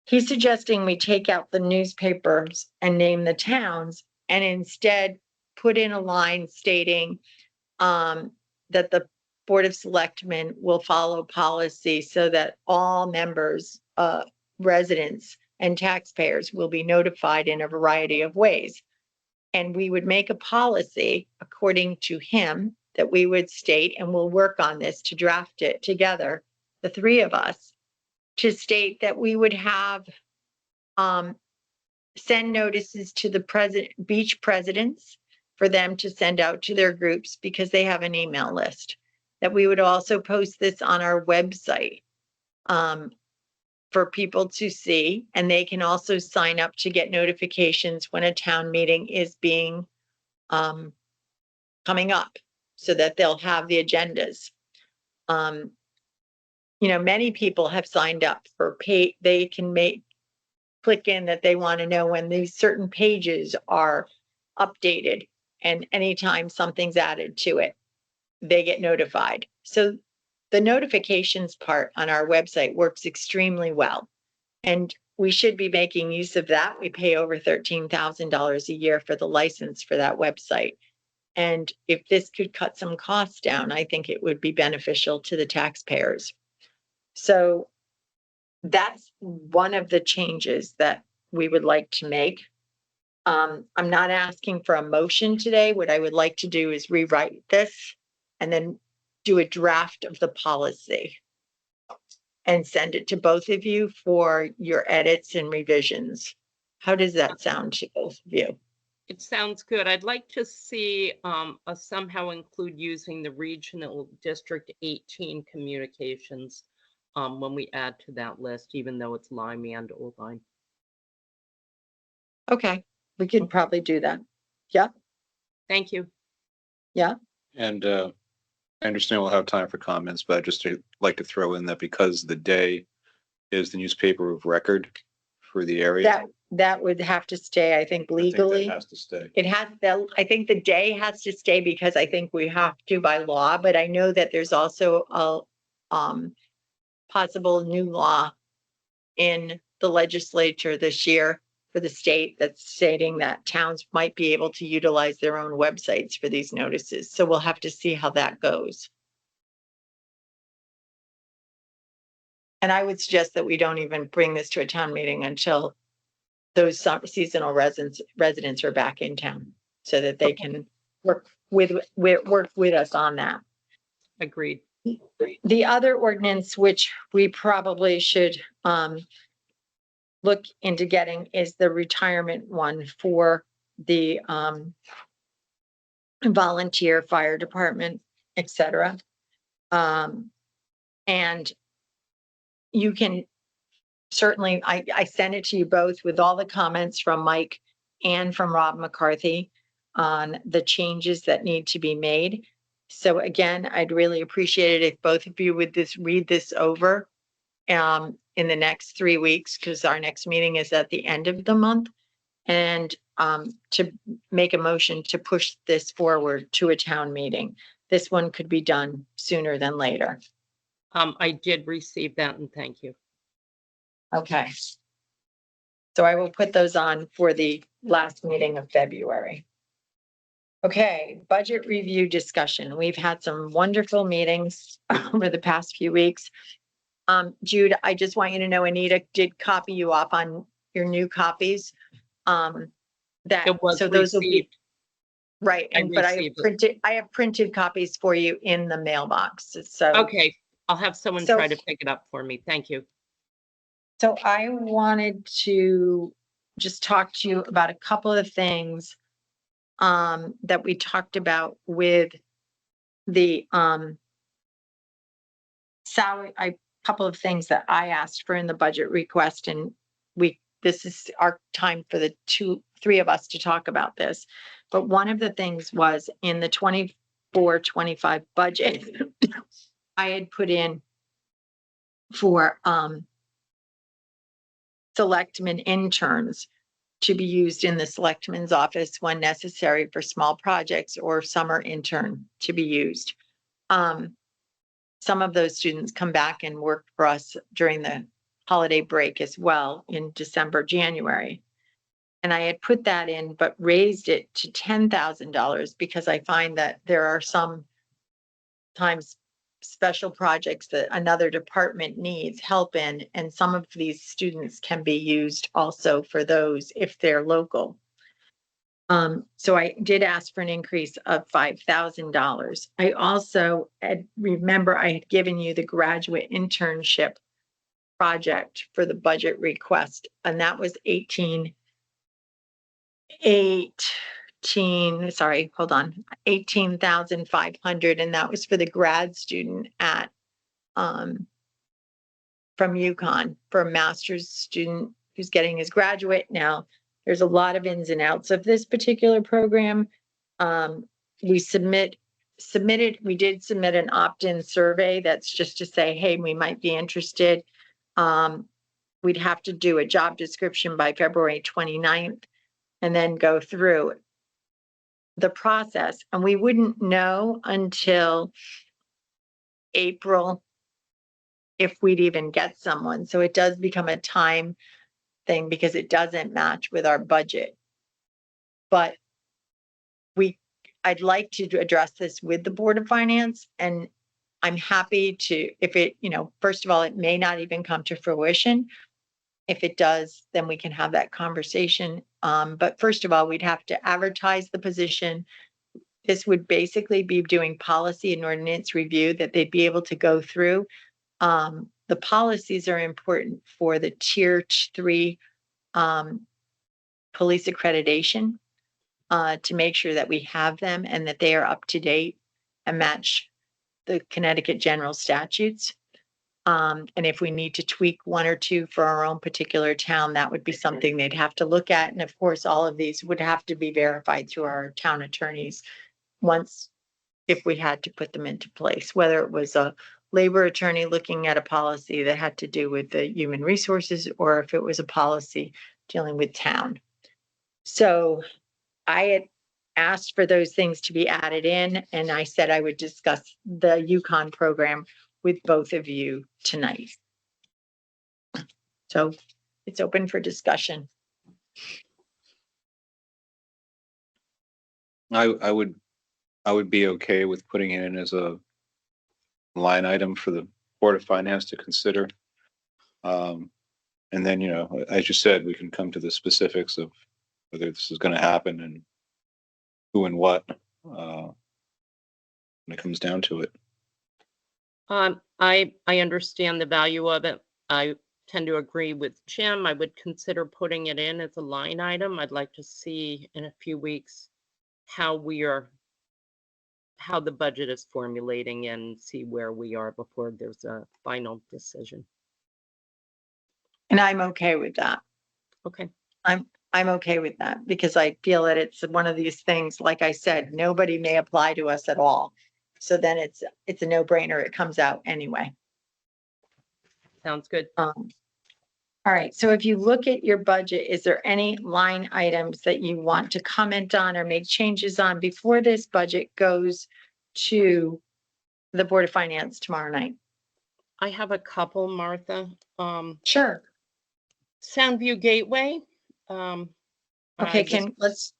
He's suggesting we take out the newspapers and name the towns and instead put in a line stating that the Board of Selectmen will follow policy so that all members, residents, and taxpayers will be notified in a variety of ways. And we would make a policy according to him that we would state, and we'll work on this to draft it together, the three of us, to state that we would have send notices to the beach presidents for them to send out to their groups because they have an email list. That we would also post this on our website for people to see, and they can also sign up to get notifications when a town meeting is being coming up so that they'll have the agendas. Many people have signed up for they can click in that they want to know when these certain pages are updated, and anytime something's added to it, they get notified. So the notifications part on our website works extremely well, and we should be making use of that. We pay over $13,000 a year for the license for that website. And if this could cut some costs down, I think it would be beneficial to the taxpayers. So that's one of the changes that we would like to make. I'm not asking for a motion today. What I would like to do is rewrite this and then do a draft of the policy and send it to both of you for your edits and revisions. How does that sound to both of you? It sounds good. I'd like to see us somehow include using the regional District 18 communications when we add to that list, even though it's Lyme and Old-Lyme. Okay, we could probably do that. Yeah, Thank you. And I understand we'll have time for comments, but I'd just like to throw in that because the day is the newspaper of record for the area. that would have to stay, I think, legally. That has to stay. I think the day has to stay because I think we have to by law, but I know that there's also a possible new law in the legislature this year for the state that's stating that towns might be able to utilize their own websites for these notices. So we'll have to see how that goes. And I would suggest that we don't even bring this to a town meeting until those seasonal residents are back in town so that they can work with us on that. Agreed. The other ordinance, which we probably should look into getting, is the retirement one for the volunteer fire department, etc. And you can certainly, I sent it to you both with all the comments from Mike and from Rob McCarthy on the changes that need to be made. So again, I'd really appreciate it if both of you would read this over in the next 3 weeks, because our next meeting is at the end of the month, and to make a motion to push this forward to a town meeting. This one could be done sooner than later. I did receive that, and thank you. Okay. So I will put those on for the last meeting of February. Okay, budget review discussion. We've had some wonderful meetings over the past few weeks. Jude, I just want you to know Anita did copy you off on your new copies. It was So those will be, received. Right, I but received it. I have printed copies for you in the mailbox, so. Okay, I'll have someone So- try to pick it up for me. Thank you. So I wanted to just talk to you about a couple of things that we talked about with the salary, couple of things that I asked for in the budget request, and this is our time for the three of us to talk about this. But one of the things was in the 24-25 budget, I had put in for selectmen interns to be used in the selectman's office when necessary for small projects or summer intern to be used. Some of those students come back and work for us during the holiday break as well in December, January. And I had put that in, but raised it to $10,000 because I find that there are some times special projects that another department needs help in, and some of these students can be used also for those if they're local. So I did ask for an increase of $5,000. I also remember I had given you the graduate internship project for the budget request, and that was 18,500, and that was for the grad student at from UConn for a master's student who's getting his graduate. Now, there's a lot of ins and outs of this particular program. We did submit an opt-in survey that's just to say, hey, we might be interested. We'd have to do a job description by February 29th and then go through the process. And we wouldn't know until April if we'd even get someone. So it does become a time thing because it doesn't match with our budget. But I'd like to address this with the Board of Finance, and I'm happy to, if it, first of all, it may not even come to fruition. If it does, then we can have that conversation. But first of all, we'd have to advertise the position. This would basically be doing policy and ordinance review that they'd be able to go through. The policies are important for the Tier 3 police accreditation to make sure that we have them and that they are up to date and match the Connecticut general statutes. And if we need to tweak one or two for our own particular town, that would be something they'd have to look at. And of course, all of these would have to be verified through our town attorneys if we had to put them into place, whether it was a labor attorney looking at a policy that had to do with the human resources, or if it was a policy dealing with town. So I had asked for those things to be added in, and I said I would discuss the UConn program with both of you tonight. So it's open for discussion. I would be okay with putting it in as a line item for the Board of Finance to consider. And then, as you said, we can come to the specifics of whether this is going to happen and who and what when it comes down to it. I understand the value of it. I tend to agree with Jim. I would consider putting it in as a line item. I'd like to see in a few weeks how the budget is formulating and see where we are before there's a final decision. And I'm okay with that. Okay. I'm okay with that because I feel that it's one of these things, like I said, nobody may apply to us at all. So then it's a no-brainer. It comes out anyway. Sounds good. All right. So if you look at your budget, is there any line items that you want to comment on or make changes on before this budget goes to the Board of Finance tomorrow night? I have a couple, Martha. Sure. Soundview Gateway. Okay, let us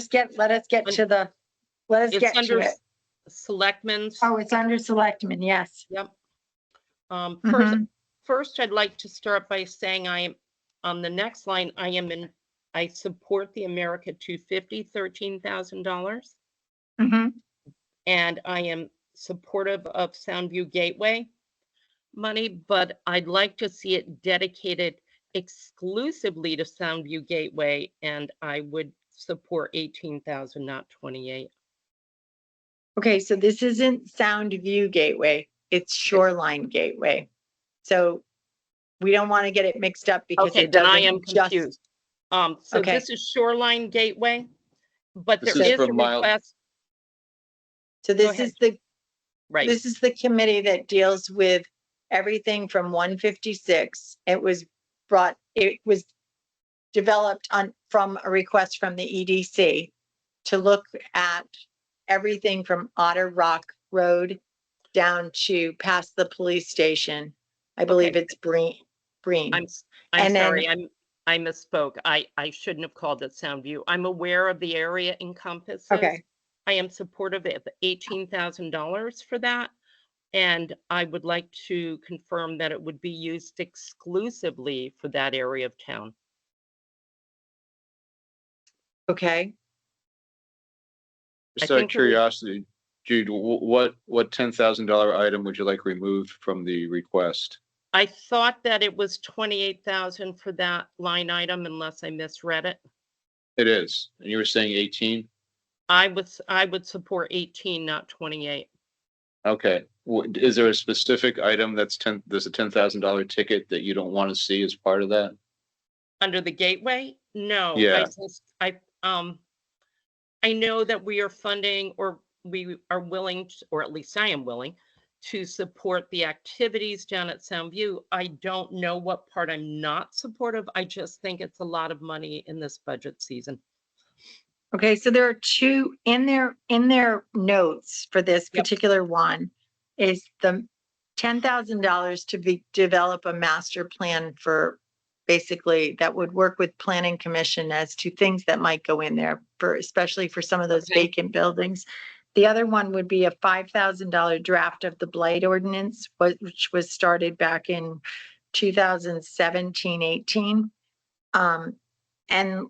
get to It's under it. Selectmen's. Oh, it's under Selectmen, yes. Yep. Mhm. First, I'd like to start by saying on the next line, I I support the America 250, $13,000. Mhm. And I am supportive of Soundview Gateway money, but I'd like to see it dedicated exclusively to Soundview Gateway, and I would support 18,000, not 28. Okay, so this isn't Sound View Gateway, it's Shoreline Gateway. So we don't want to get it mixed up because Okay, it then I am doesn't just, confused. So Okay. this is Shoreline Gateway, but This there is is for a mile- request, so Go this is the, right? this is the committee that deals with everything from 156. It was developed from a request from the EDC to look at everything from Otter Rock Road down to past the police station. I believe Okay. it's Breen. I'm I'm And then- sorry, I misspoke. I shouldn't have called it Soundview. I'm aware of the area encompasses. Okay, I am supportive of $18,000 for that. And I would like to confirm that it would be used exclusively for that area of town. okay. Just I out of think there was- curiosity, Jude, what $10,000 item would you like removed from the request? I thought that it was 28,000 for that line item unless I misread it. It is, and you were saying 18? I would support 18, not 28. Okay, is there a specific item there's a $10,000 ticket that you don't want to see as part of that? Under the gateway? No, Yeah. I know that we are funding, or we are willing, or at least I am willing, to support the activities down at Soundview. I don't know what part I'm not supportive. I just think it's a lot of money in this budget season. Okay, so there are two in their notes for this Yep. particular one is the $10,000 to develop a master plan for basically that would work with planning commission as to things that might go in there for, especially for some of those Okay. vacant buildings. The other one would be a $5,000 draft of the blight ordinance, which was started back in 2017, 18. And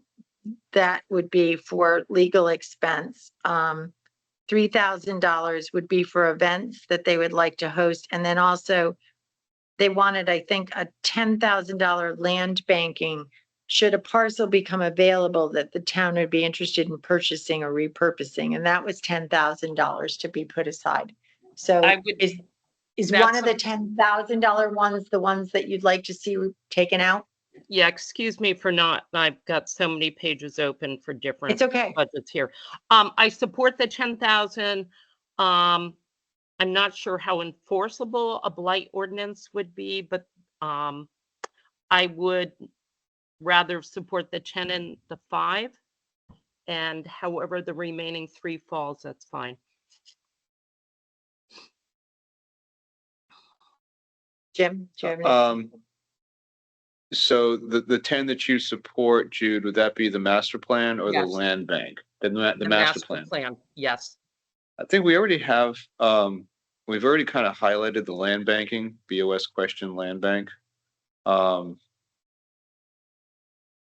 that would be for legal expense. $3,000 would be for events that they would like to host. And then also they wanted, I think, a $10,000 land banking. Should a parcel become available that the town would be interested in purchasing or repurposing, and that was $10,000 to be put aside. So I would- is that's one of the $10,000 ones the ones that you'd like to see taken out? Yeah, excuse me for not, I've got so many pages open for different It's okay. budgets here. I support the 10,000. I'm not sure how enforceable a blight ordinance would be, but I would rather support the 10 and the 5. And however the remaining 3 falls, that's fine. Jim, do you have any? So the 10 that you support, Jude, would that be the master plan or the Yes. land bank? The master plan. Yes. I think we already have, we've already kind of highlighted the land banking, BOS question land bank.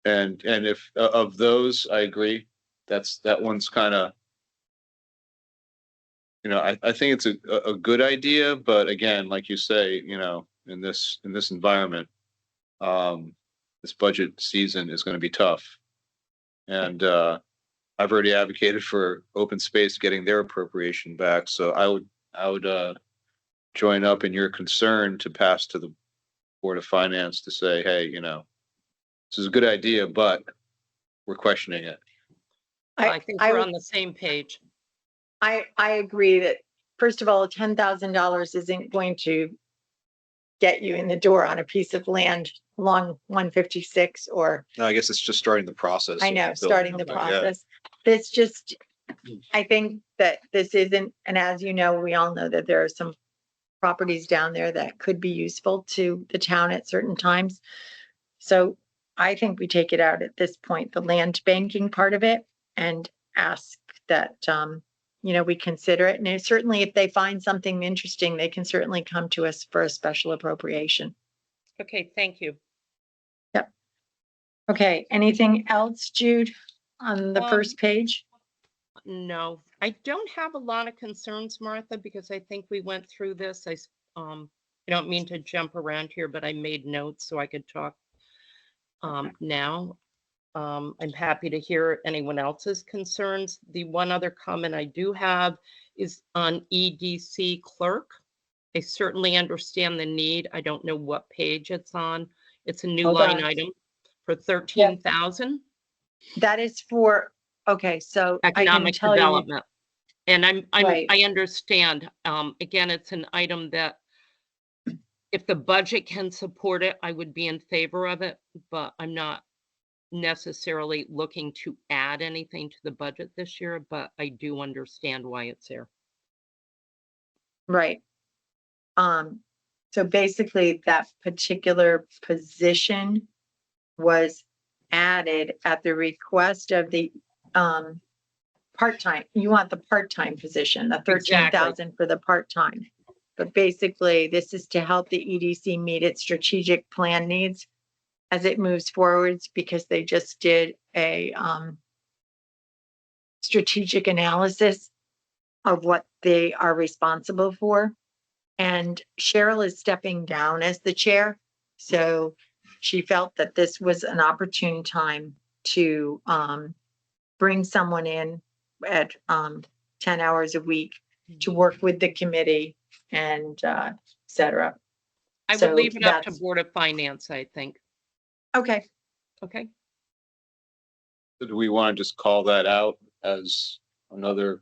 And if, of those, I agree, that one's kind of, I think it's a good idea, but again, like you say, in this environment, this budget season is going to be tough. And, I've already advocated for open space getting their appropriation back, so I would join up in your concern to pass to the Board of Finance to say, hey, this is a good idea, but we're questioning it. I think we're on the same page. I agree that, first of all, $10,000 isn't going to get you in the door on a piece of land along 156 or, No, I guess it's just starting the process. I know, of starting building the it, but yeah. process. This just, I think that this isn't, and as you know, we all know that there are some properties down there that could be useful to the town at certain times. So I think we take it out at this point, the land banking part of it, and ask that, we consider it. And certainly if they find something interesting, they can certainly come to us for a special appropriation. Okay, thank you. Okay, anything else, Jude, on the first page? No, I don't have a lot of concerns, Martha, because I think we went through this. I don't mean to jump around here, but I made notes so I could talk now. I'm happy to hear anyone else's concerns. The one other comment I do have is on EDC clerk. I certainly understand the need. I don't know what page it's on. It's a new Hold line on. item for 13,000. That is for, okay, so I can Economic tell you, development. And Right. I understand. Again, it's an item that if the budget can support it, I would be in favor of it, but I'm not necessarily looking to add anything to the budget this year, but I do understand why it's there. right. So basically that particular position was added at the request of the, part-time. You want the part-time position, the 13,000 for the part-time. But basically, this is to help the EDC meet its strategic plan needs as it moves forwards, because they just did a, strategic analysis of what they are responsible for. And Cheryl is stepping down as the chair. So she felt that this was an opportune time to, bring someone in at, 10 hours a week to work with the committee and, et cetera. I would So leave it up to that's- Board of Finance, I think. Okay, Okay. Do we want to just call that out as another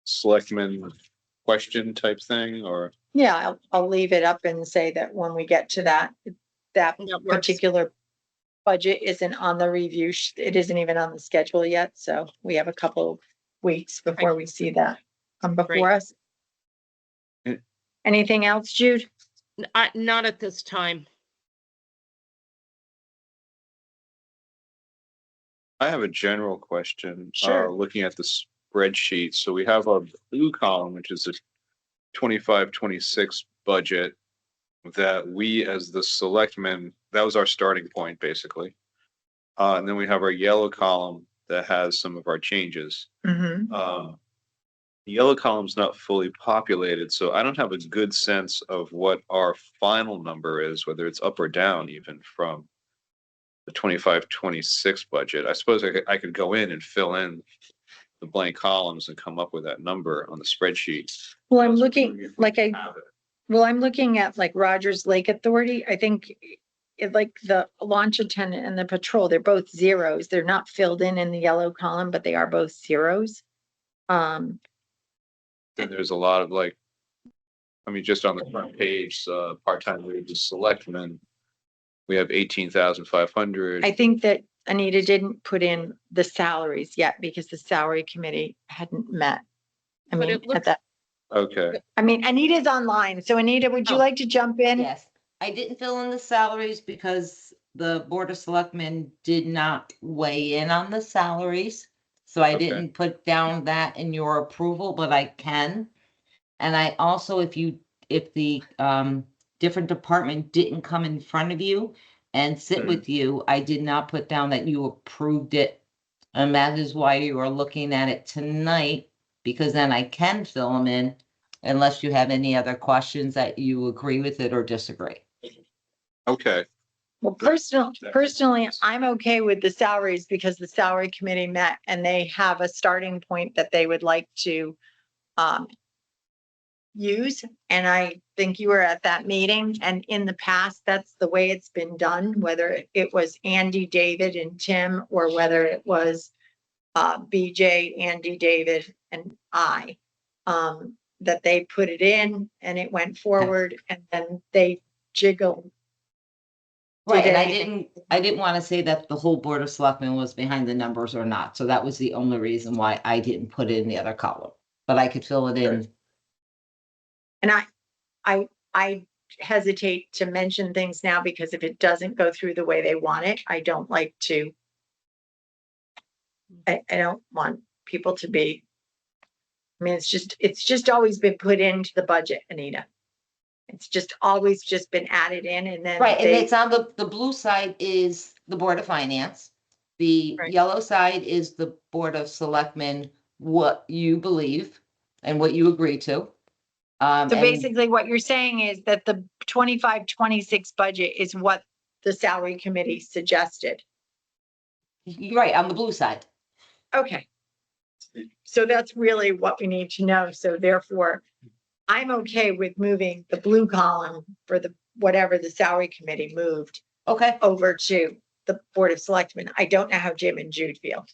selectman question type thing, or? yeah, I'll leave it up and say that when we get to that That works. particular budget isn't on the review, it isn't even on the schedule yet, so we have a couple of weeks before we see that come before Great. us. Mm. Anything else, Jude? Not at this time. I have a general question. Sure. Looking at the spreadsheet, so we have our blue column, which is a 25-26 budget that we, as the selectmen, that was our starting point, basically. And then we have our yellow column that has some of our changes. Mm-hmm. The yellow column's not fully populated, so I don't have a good sense of what our final number is, whether it's up or down even from the 25-26 budget. I suppose I could go in and fill in the blank columns and come up with that number on the spreadsheet. Well, I'm looking, like I'm looking at like Rogers Lake Authority. I think it, like the launch attendant and the patrol, they're both zeros. They're not filled in the yellow column, but they are both zeros. And there's a lot of like, I mean, just on the front page, part-time wages selectmen, we have 18,500. I think that Anita didn't put in the salaries yet because the salary committee hadn't met. I But mean, it at looks- that, Okay, I mean, Anita's online. So Anita, would you Oh. like to jump in? Yes, I didn't fill in the salaries because the Board of Selectmen did not weigh in on the salaries. So I Okay. didn't put down that in your approval, but I can. And I also, if the different department didn't come in front of you and sit with you, I did not put down that you approved it. And that is why you are looking at it tonight, because then I can fill them in unless you have any other questions that you agree with it or disagree. okay. Well, personally, I'm okay with the salaries because the salary committee met and they have a starting point that they would like to use. And I think you were at that meeting, and in the past, that's the way it's been done, whether it was Andy, David and Tim, or whether it was BJ, Andy, David and I, that they put it in and it went forward and then they jiggled. Right, and anything. I didn't want to say that the whole Board of Selectmen was behind the numbers or not, so that was the only reason why I didn't put it in the other column. But I could fill it in. And I hesitate to mention things now because if it doesn't go through the way they want it, I don't like to. I don't want people to be. I mean, it's just always been put into the budget, Anita. It's just always just been added in and then Right, and they, it's on the blue side is the Board of Finance. The Right. yellow side is the Board of Selectmen, what you believe and what you agree to. So And basically what you're saying is that the 25-26 budget is what the salary committee suggested. you're right, on the blue side. Okay. So that's really what we need to know. So therefore, I'm okay with moving the blue column for the, whatever the salary committee moved Okay, over to the Board of Selectmen. I don't know how Jim and Jude feel.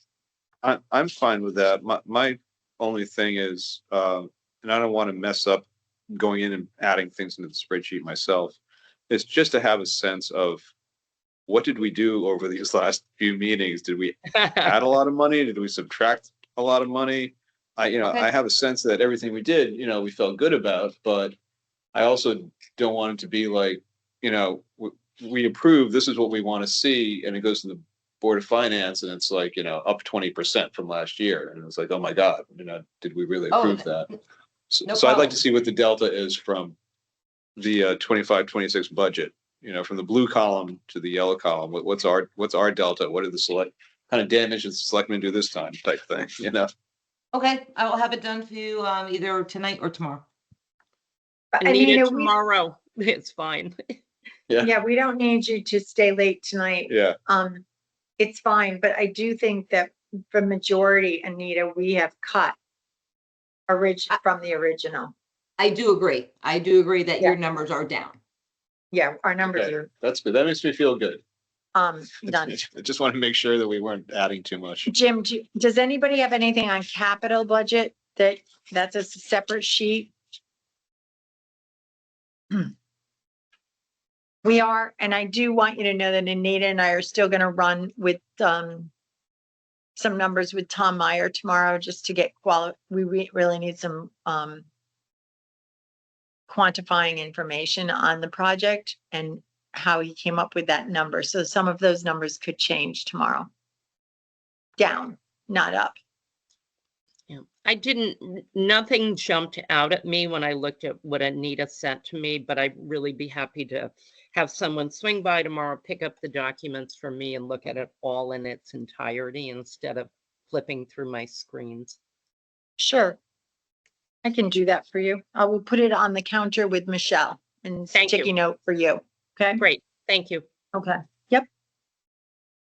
I'm fine with that. My only thing is, and I don't want to mess up going in and adding things into the spreadsheet myself. It's just to have a sense of what did we do over these last few meetings? Did we add a lot of money? Did we subtract a lot of money? Okay. I have a sense that everything we did, we felt good about, but I also don't want it to be like, we approve, this is what we want to see, and it goes to the Board of Finance and it's like, up 20% from last year. And it's like, oh my God, did we really Oh, approve that? So, no so I'd like problem. to see what the delta is from the 25-26 budget, from the blue column to the yellow column. What's our delta? What did the kind of damage did the selectmen do this time type thing, Okay, I will have it done for you, either tonight or tomorrow. Anita, Anita, tomorrow, it's fine. yeah, we don't need you to stay late tonight. Yeah. It's fine, but I do think that the majority, Anita, we have cut from the original. I do agree. I do agree that your Yeah. numbers are down. Yeah, our numbers Okay, are, that's good. That makes me feel good. done. I just want to make sure that we weren't adding too much. Jim, does anybody have anything on capital budget that's a separate sheet? We are, and I do want you to know that Anita and I are still gonna run with, some numbers with Tom Meyer tomorrow, just to get we really need some, quantifying information on the project and how he came up with that number. So some of those numbers could change tomorrow. Down, not up. Yeah. Nothing jumped out at me when I looked at what Anita sent to me, but I'd really be happy to have someone swing by tomorrow, pick up the documents for me and look at it all in its entirety instead of flipping through my screens. Sure. I can do that for you. I will put it on the counter with Michelle and Thank you. sticky note for you. Okay? Great, thank you. Okay.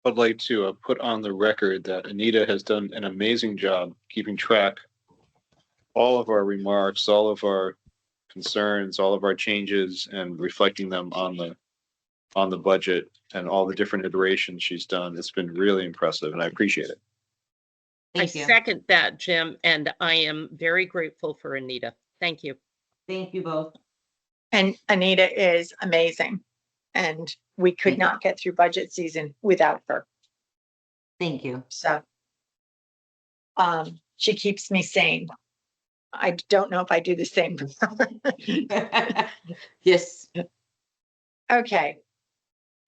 I'd like to put on the record that Anita has done an amazing job keeping track all of our remarks, all of our concerns, all of our changes, and reflecting them on the budget and all the different iterations she's done. It's been really impressive, and I appreciate it. Thank I you. second that, Jim, and I am very grateful for Anita. Thank you. Thank you both. And Anita is amazing. And we could Thank you. not get through budget season without her. Thank you. So she keeps me sane. I don't know if I do the same. Yes. Okay.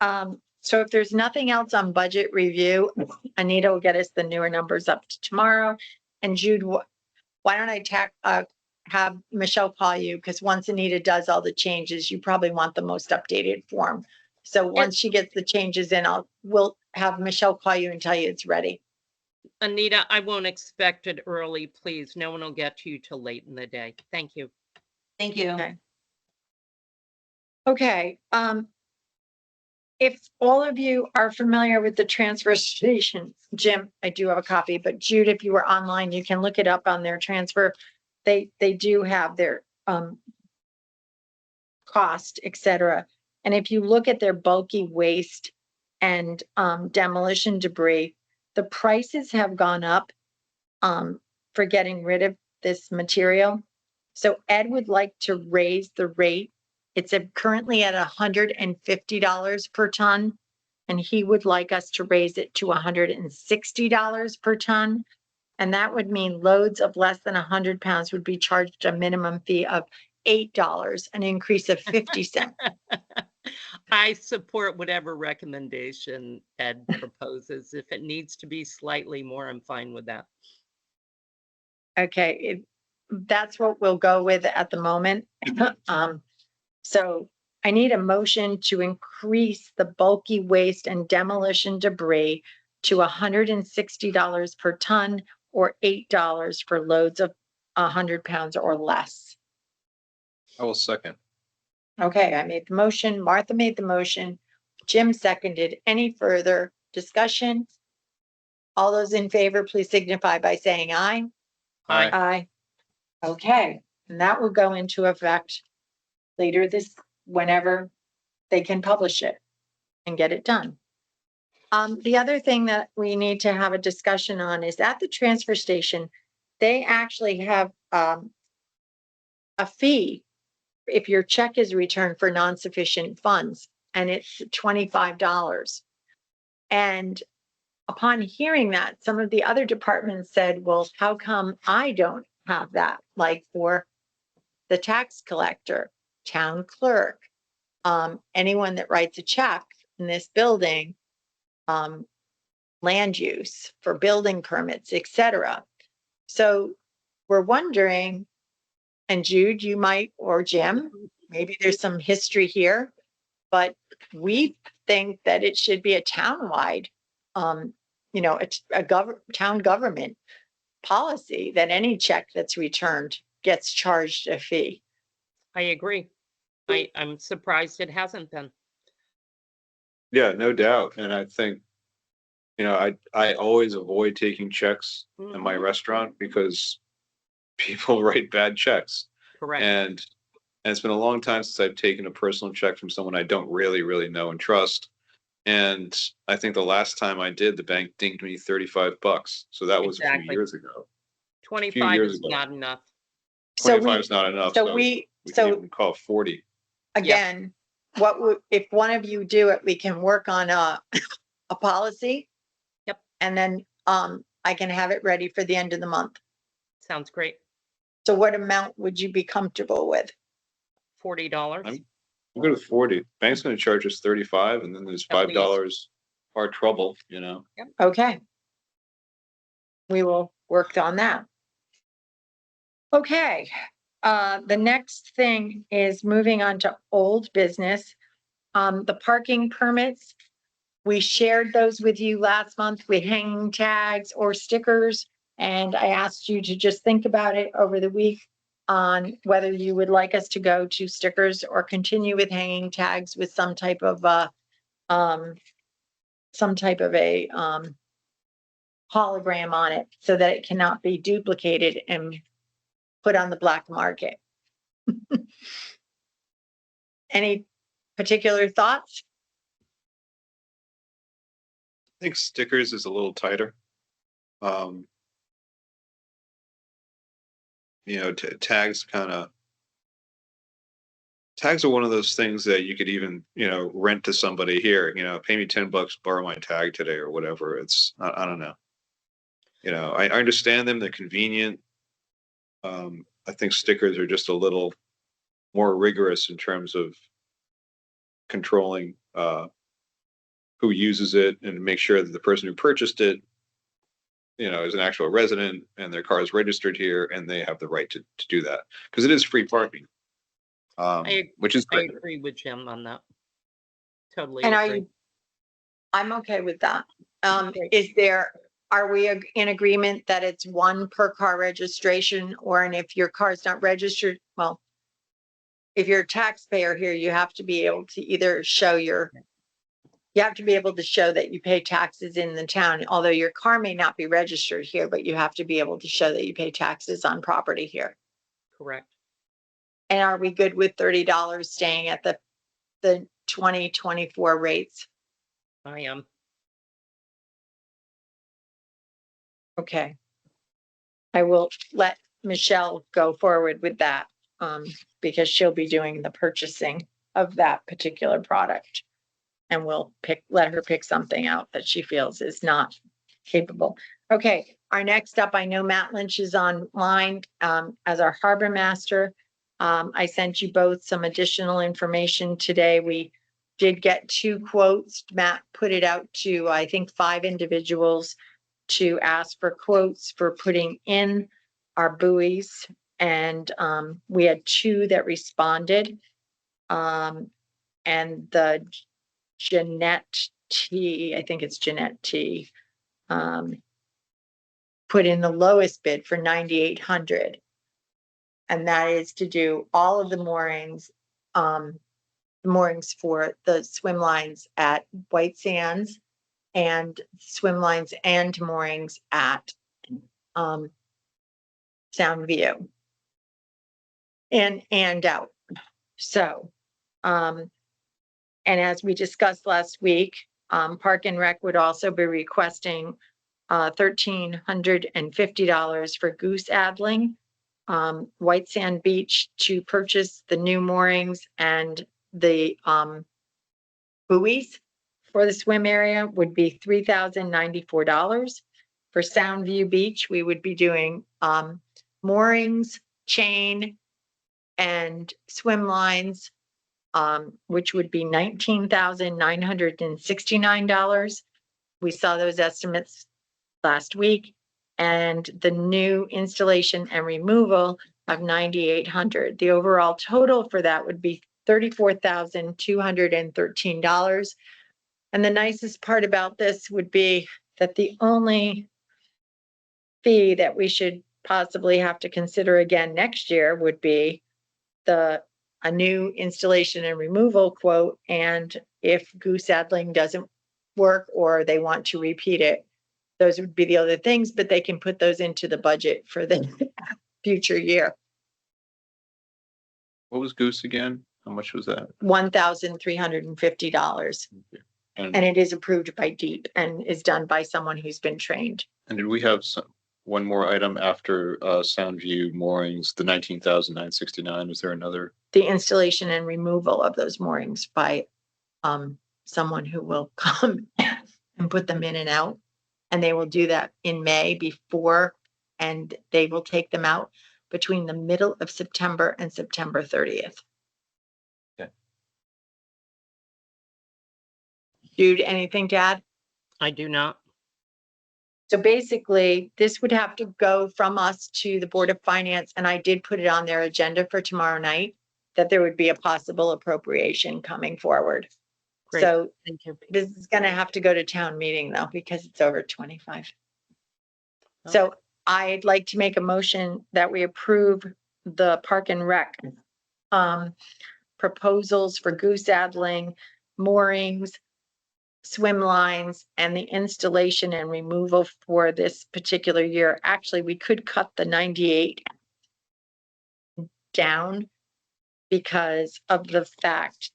So if there's nothing else on budget review, Anita will get us the newer numbers up to tomorrow. And Jude, why don't I have Michelle call you? Because once Anita does all the changes, you probably want the most updated form. So once she gets the changes in, we'll have Michelle call you and tell you it's ready. Anita, I won't expect it early, please. No one will get to you till late in the day. Thank you. Thank you. Okay. Okay, if all of you are familiar with the transfer station, Jim, I do have a copy, but Jude, if you were online, you can look it up on their transfer. They do have their cost, et cetera. And if you look at their bulky waste and demolition debris, the prices have gone up for getting rid of this material. So Ed would like to raise the rate. It's currently at $150 per ton, and he would like us to raise it to $160 per ton. And that would mean loads of less than 100 pounds would be charged a minimum fee of $8, an increase of 50 cents. I support whatever recommendation Ed proposes. If it needs to be slightly more, I'm fine with that. Okay, that's what we'll go with at the moment. So I need a motion to increase the bulky waste and demolition debris to $160 per ton or $8 for loads of 100 pounds or less. I will second. Okay, I made the motion. Martha made the motion. Jim seconded. Any further discussion? All those in favor, please signify by saying aye. Aye. Aye. Okay, and that will go into effect later whenever they can publish it and get it done. The other thing that we need to have a discussion on is at the transfer station, they actually have, a fee if your check is returned for non-sufficient funds, and it's $25. And upon hearing that, some of the other departments said, well, how come I don't have that? Like for the tax collector, town clerk, anyone that writes a check in this building, land use for building permits, etc. So we're wondering, and Jude, you might, or Jim, maybe there's some history here, but we think that it should be a townwide, town government policy that any check that's returned gets charged a fee. I agree. I'm surprised it hasn't been. Yeah, no doubt. And I think, I always avoid taking checks in my restaurant because people write bad checks. Correct. And it's been a long time since I've taken a personal check from someone I don't really know and trust. And I think the last time I did, the bank dinged me $35. So that was a few Exactly. years ago. 25 years is ago. not enough. So 25 is not enough. so So we, we so can even call it 40. again, if one of you do it, we can work on a policy. Yep. And then, I can have it ready for the end of the month. Sounds great. So what amount would you be comfortable with? $40. I'm good with 40. Bank's going to charge us 35, and then there's At $5 our trouble, Okay. We will work on that. Okay, the next thing is moving on to old business. The parking permits, we shared those with you last month with hanging tags or stickers. And I asked you to just think about it over the week on whether you would like us to go to stickers or continue with hanging tags with some type of a hologram on it so that it cannot be duplicated and put on the black market. Any particular thoughts? I think stickers is a little tighter. Tags tags are one of those things that you could even, rent to somebody here, pay me $10, borrow my tag today or whatever. I don't know. I understand them. They're convenient. I think stickers are just a little more rigorous in terms of controlling, who uses it and make sure that the person who purchased it, is an actual resident and their car is registered here and they have the right to do that because it is free parking. Which is I great. agree with Jim on that. Totally And agree. I'm okay with that. Great. Are we in agreement that it's one per car registration and if your car's not registered, well, if you're a taxpayer here, you have to be able to either you have to be able to show that you pay taxes in the town, although your car may not be registered here, but you have to be able to show that you pay taxes on property here. Correct. And are we good with $30 staying at the 2024 rates? I am. Okay. I will let Michelle go forward with that, because she'll be doing the purchasing of that particular product. And we'll let her pick something out that she feels is not capable. Okay, our next up, I know Matt Lynch is online, as our harbor master. I sent you both some additional information today. We did get 2 quotes. Matt put it out to, I think, 5 individuals to ask for quotes for putting in our buoys. And we had 2 that responded. and the Jeanette T, I think it's Jeanette T, put in the lowest bid for 9,800. And that is to do all of the moorings for the swim lines at White Sands and swim lines and moorings at Sound View and out. So, and as we discussed last week, Park and Rec would also be requesting $1,350 for goose adling. White Sand Beach to purchase the new moorings and the buoys for the swim area would be $3,094. For Soundview Beach, we would be doing moorings, chain, and swim lines, which would be $19,969. We saw those estimates last week, and the new installation and removal of 9,800. The overall total for that would be $34,213. And the nicest part about this would be that the only fee that we should possibly have to consider again next year would be a new installation and removal quote. And if goose saddling doesn't work or they want to repeat it, those would be the other things, but they can put those into the budget for the future year. What was Goose again? How much was that? $1,350. And it is approved by DEEP and is done by someone who's been trained. And did we have one more item after Soundview moorings, the 19,969? Was there another? The installation and removal of those moorings by someone who will come and put them in and out. And they will do that in May before, and they will take them out between the middle of September and September 30th. Okay. Jude, anything to add? I do not. So basically, this would have to go from us to the Board of Finance, and I did put it on their agenda for tomorrow night, that there would be a possible appropriation coming forward. Great. So Thank you. this is gonna have to go to town meeting though, because it's over 25. So I'd like to make a motion that we approve the Park and Rec proposals for goose saddling, moorings, swim lines, and the installation and removal for this particular year. Actually, we could cut the 98 down because of the fact,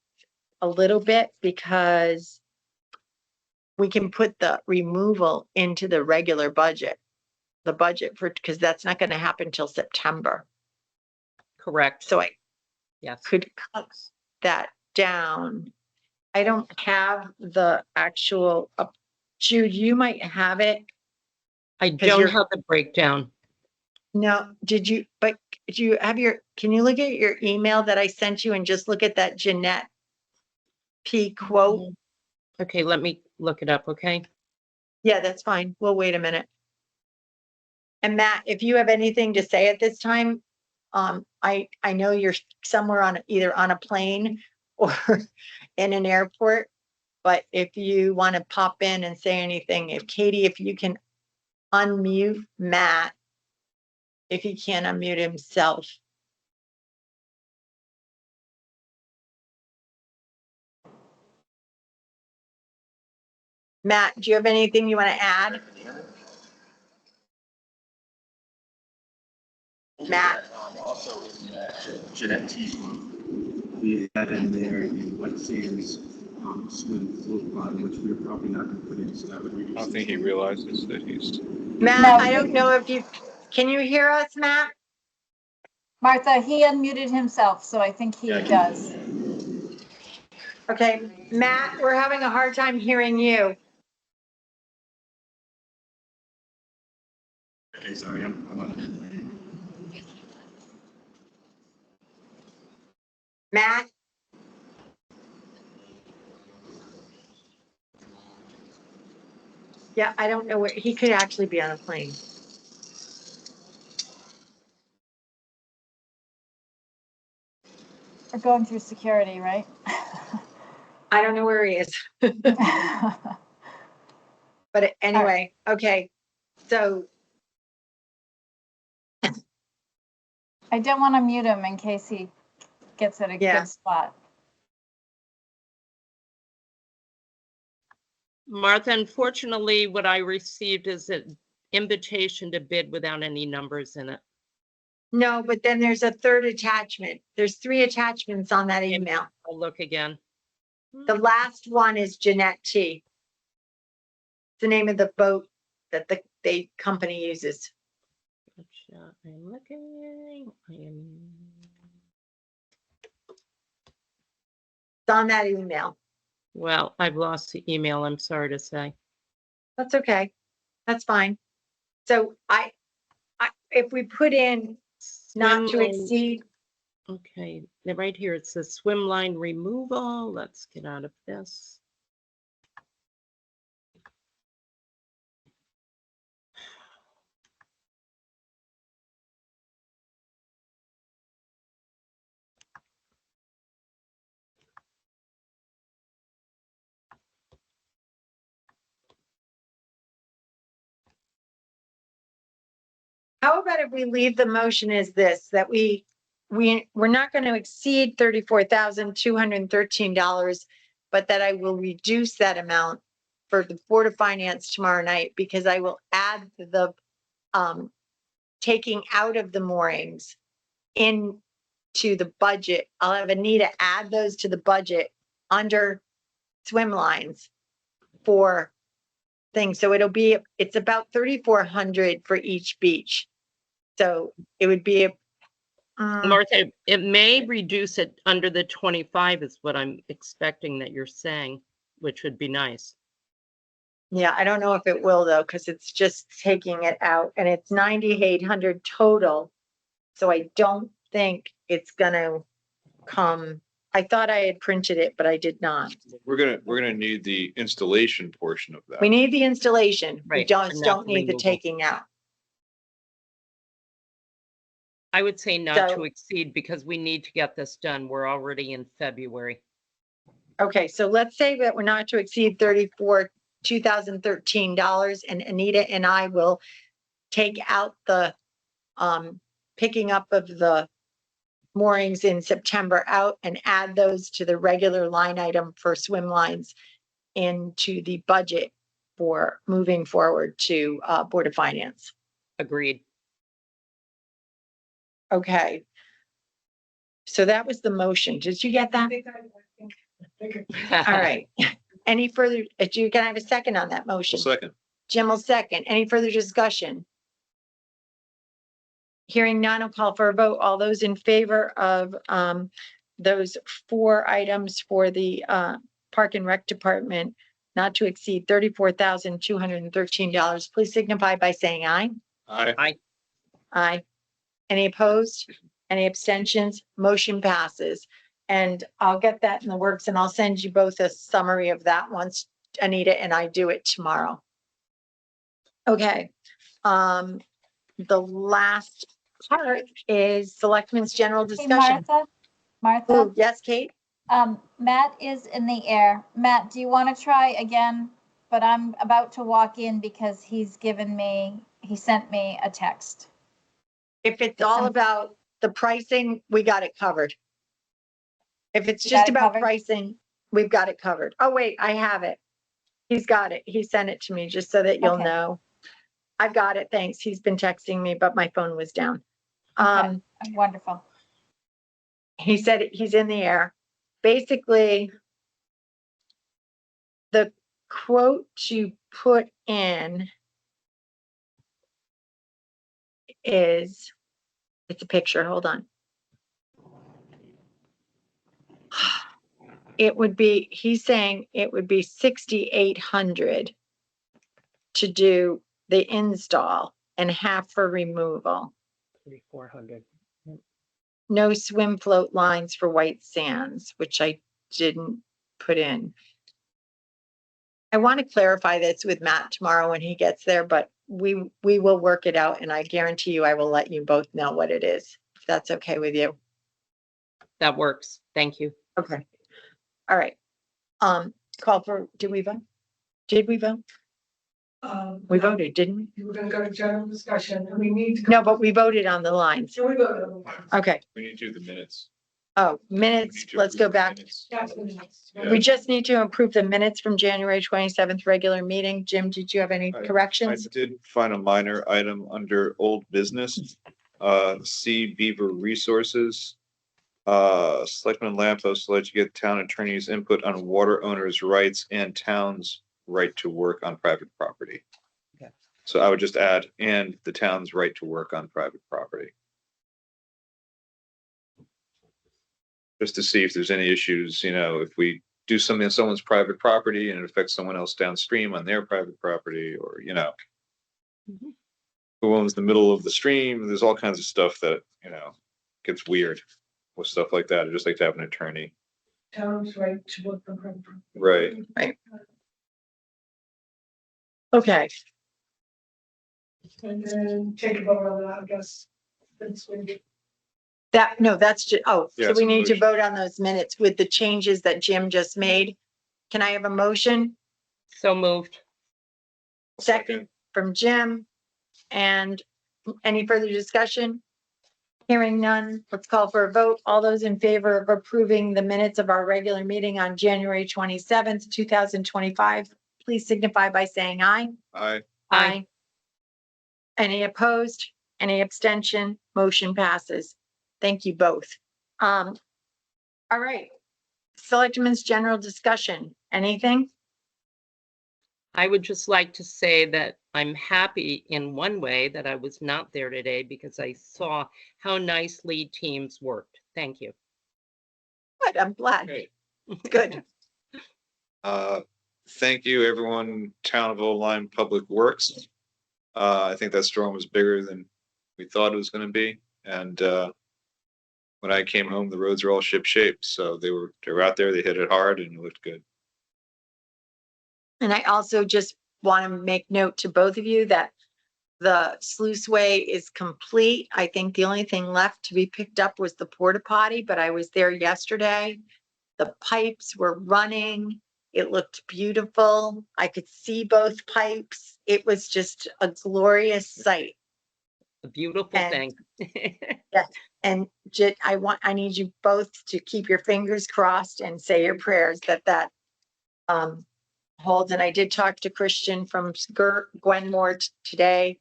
a little bit, because we can put the removal into the regular budget, the budget for, because that's not going to happen till September. Correct. So I Yes. could cut that down. I don't have the actual, Jude, you might have it. I 'Cause don't you're- have the breakdown. No, did you, but do you have can you look at your email that I sent you and just look at that Jeanette P quote? Okay, let me look it up, okay? Yeah, that's fine. We'll wait a minute. And Matt, if you have anything to say at this time, I know you're somewhere on either on a plane or in an airport, but if you want to pop in and say anything, if you can unmute Matt, if he can't unmute himself. Matt, do you have anything you want to add? Matt, Also, Jeanette T. We had in there White Sands swim float line, which we're probably not going to put in, so that would reduce. I don't think he realizes that he's. Matt, No, I don't know if can you hear us, Matt? Martha, he unmuted himself, so I think he does. Okay, Matt, we're having a hard time hearing you. Okay, sorry, I'm on. Matt? Yeah, I don't know where, he could actually be on a plane. We're going through security, right? I don't know where he is. But anyway, okay, so I don't want to mute him in case he gets at a Yeah. good spot. Martha, unfortunately, what I received is an invitation to bid without any numbers in it. no, but then there's a third attachment. There's 3 attachments on that email. I'll look again. The last one is Jeanette T. The name of the boat that the company uses. Gotcha. I'm looking. It's on that email. Well, I've lost the email. I'm sorry to say. That's okay. That's fine. So if we put in not to Swim lane- exceed, Okay, right here it says swim line removal. Let's get out of this. how about if we leave the motion as this, that we're not going to exceed $34,213, but that I will reduce that amount for the Board of Finance tomorrow night, because I will add the taking out of the moorings into the budget. I'll have Anita add those to the budget under swim lines for things. So it's about 3,400 for each beach. So it would be Martha, it may reduce it under the 25 is what I'm expecting that you're saying, which would be nice. yeah, I don't know if it will though, because it's just taking it out and it's 9,800 total. So I don't think it's gonna come. I thought I had printed it, but I did not. We're gonna need the installation portion of that. We need the installation. We Right, just and not don't the need the removal. taking out. I would say not So- to exceed because we need to get this done. We're already in February. Okay, so let's say that we're not to exceed $2013, and Anita and I will take out the picking up of the moorings in September out and add those to the regular line item for swim lines into the budget for moving forward to Board of Finance. Agreed. Okay. So that was the motion. Did you get that? All right. Any further, can I have a second on that motion? Second, Jim will second. Any further discussion? Hearing none, I'll call for a vote. All those in favor of those 4 items for the Park and Rec Department not to exceed $34,213, please signify by saying aye. aye. Aye. Any opposed? Any abstentions? Motion passes. And I'll get that in the works and I'll send you both a summary of that once Anita and I do it tomorrow. Okay. The last part is Selectmen's general Hey, discussion. Martha, Oh, yes, Kate? Matt is in the air. Matt, do you want to try again? But I'm about to walk in because he sent me a text. If it's It's all some- about the pricing, we got it covered. If it's You just got it about covered? pricing, we've got it covered. Oh, wait, I have it. He's got it. He sent it to me just so that you'll Okay. know. I've got it. Thanks. He's been texting me, but my phone was down. Okay. Wonderful. He said he's in the air. Basically, the quote to put in is, it's a picture, hold on. It would be, he's saying it would be 6,800 to do the install and half for removal. 3,400. No swim float lines for White Sands, which I didn't put in. I want to clarify this with Matt tomorrow when he gets there, but we will work it out and I guarantee you I will let you both know what it is, if that's okay with you. That works. Thank you. Okay. All right. Call for, did we vote? Did we vote? We voted, didn't we? You were gonna go to general discussion, and we need to. No, but we voted on the lines. So we voted on the lines. Okay. We need to do the minutes. Oh, We minutes, need to let's approve go the back. minutes. That's the minutes. Yeah. We just need to approve the minutes from January 27th regular meeting. Jim, did you have any I corrections? did find a minor item under old business, C Beaver Resources. Selectman Lampos led to get town attorney's input on water owners' rights and town's right to work on private property. Okay. So I would just add, and the town's right to work on private property. Just to see if there's any issues, you know, if we do something on someone's private property and it affects someone else downstream on their private property, or, you know. Mhm. Who owns the middle of the stream? There's all kinds of stuff that, you know, gets weird with stuff like that. I just like to have an attorney. Town's right to work on private property. Right. Okay, And then take a vote on that, I guess. That's when you. no, that's just, oh, Yeah, so it's we a need to motion. vote on those minutes with the changes that Jim just made. Can I have a motion? So moved. Second from Jim. And any further discussion? Hearing none, let's call for a vote. All those in favor of approving the minutes of our regular meeting on January 27th, 2025, please signify by saying aye. Aye. Aye. Any opposed? Any abstention? Motion passes. Thank you both. All right. Selectmen's general discussion. Anything? I would just like to say that I'm happy in one way that I was not there today because I saw how nicely teams worked. Thank you. Good, I'm glad. Great. Good. Thank you, everyone, Town of Oline Public Works. I think that storm was bigger than we thought it was gonna be, and, when I came home, the roads were all ship shape, so they were out there, they hit it hard and it looked good. And I also just want to make note to both of you that the sluiceway is complete. I think the only thing left to be picked up was the porta potty, but I was there yesterday. The pipes were running. It looked beautiful. I could see both pipes. It was just a glorious sight. A beautiful And- thing. And I need you both to keep your fingers crossed and say your prayers that holds. And I did talk to Christian from Gwenmore today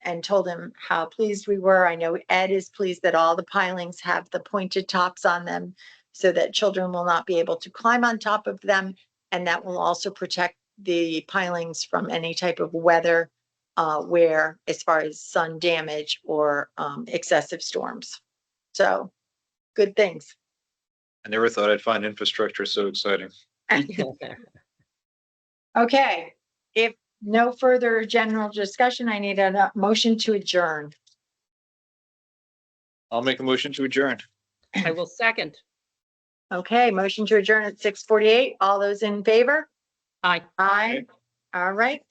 and told him how pleased we were. I know Ed is pleased that all the pilings have the pointed tops on them so that children will not be able to climb on top of them. And that will also protect the pilings from any type of weather where, as far as sun damage or excessive storms. So good things. I never thought I'd find infrastructure so exciting. Okay, if no further general discussion, I need a motion to adjourn. I'll make a motion to adjourn. I will second. Okay, motion to adjourn at 6:48. All those in favor? Aye. Aye. All right.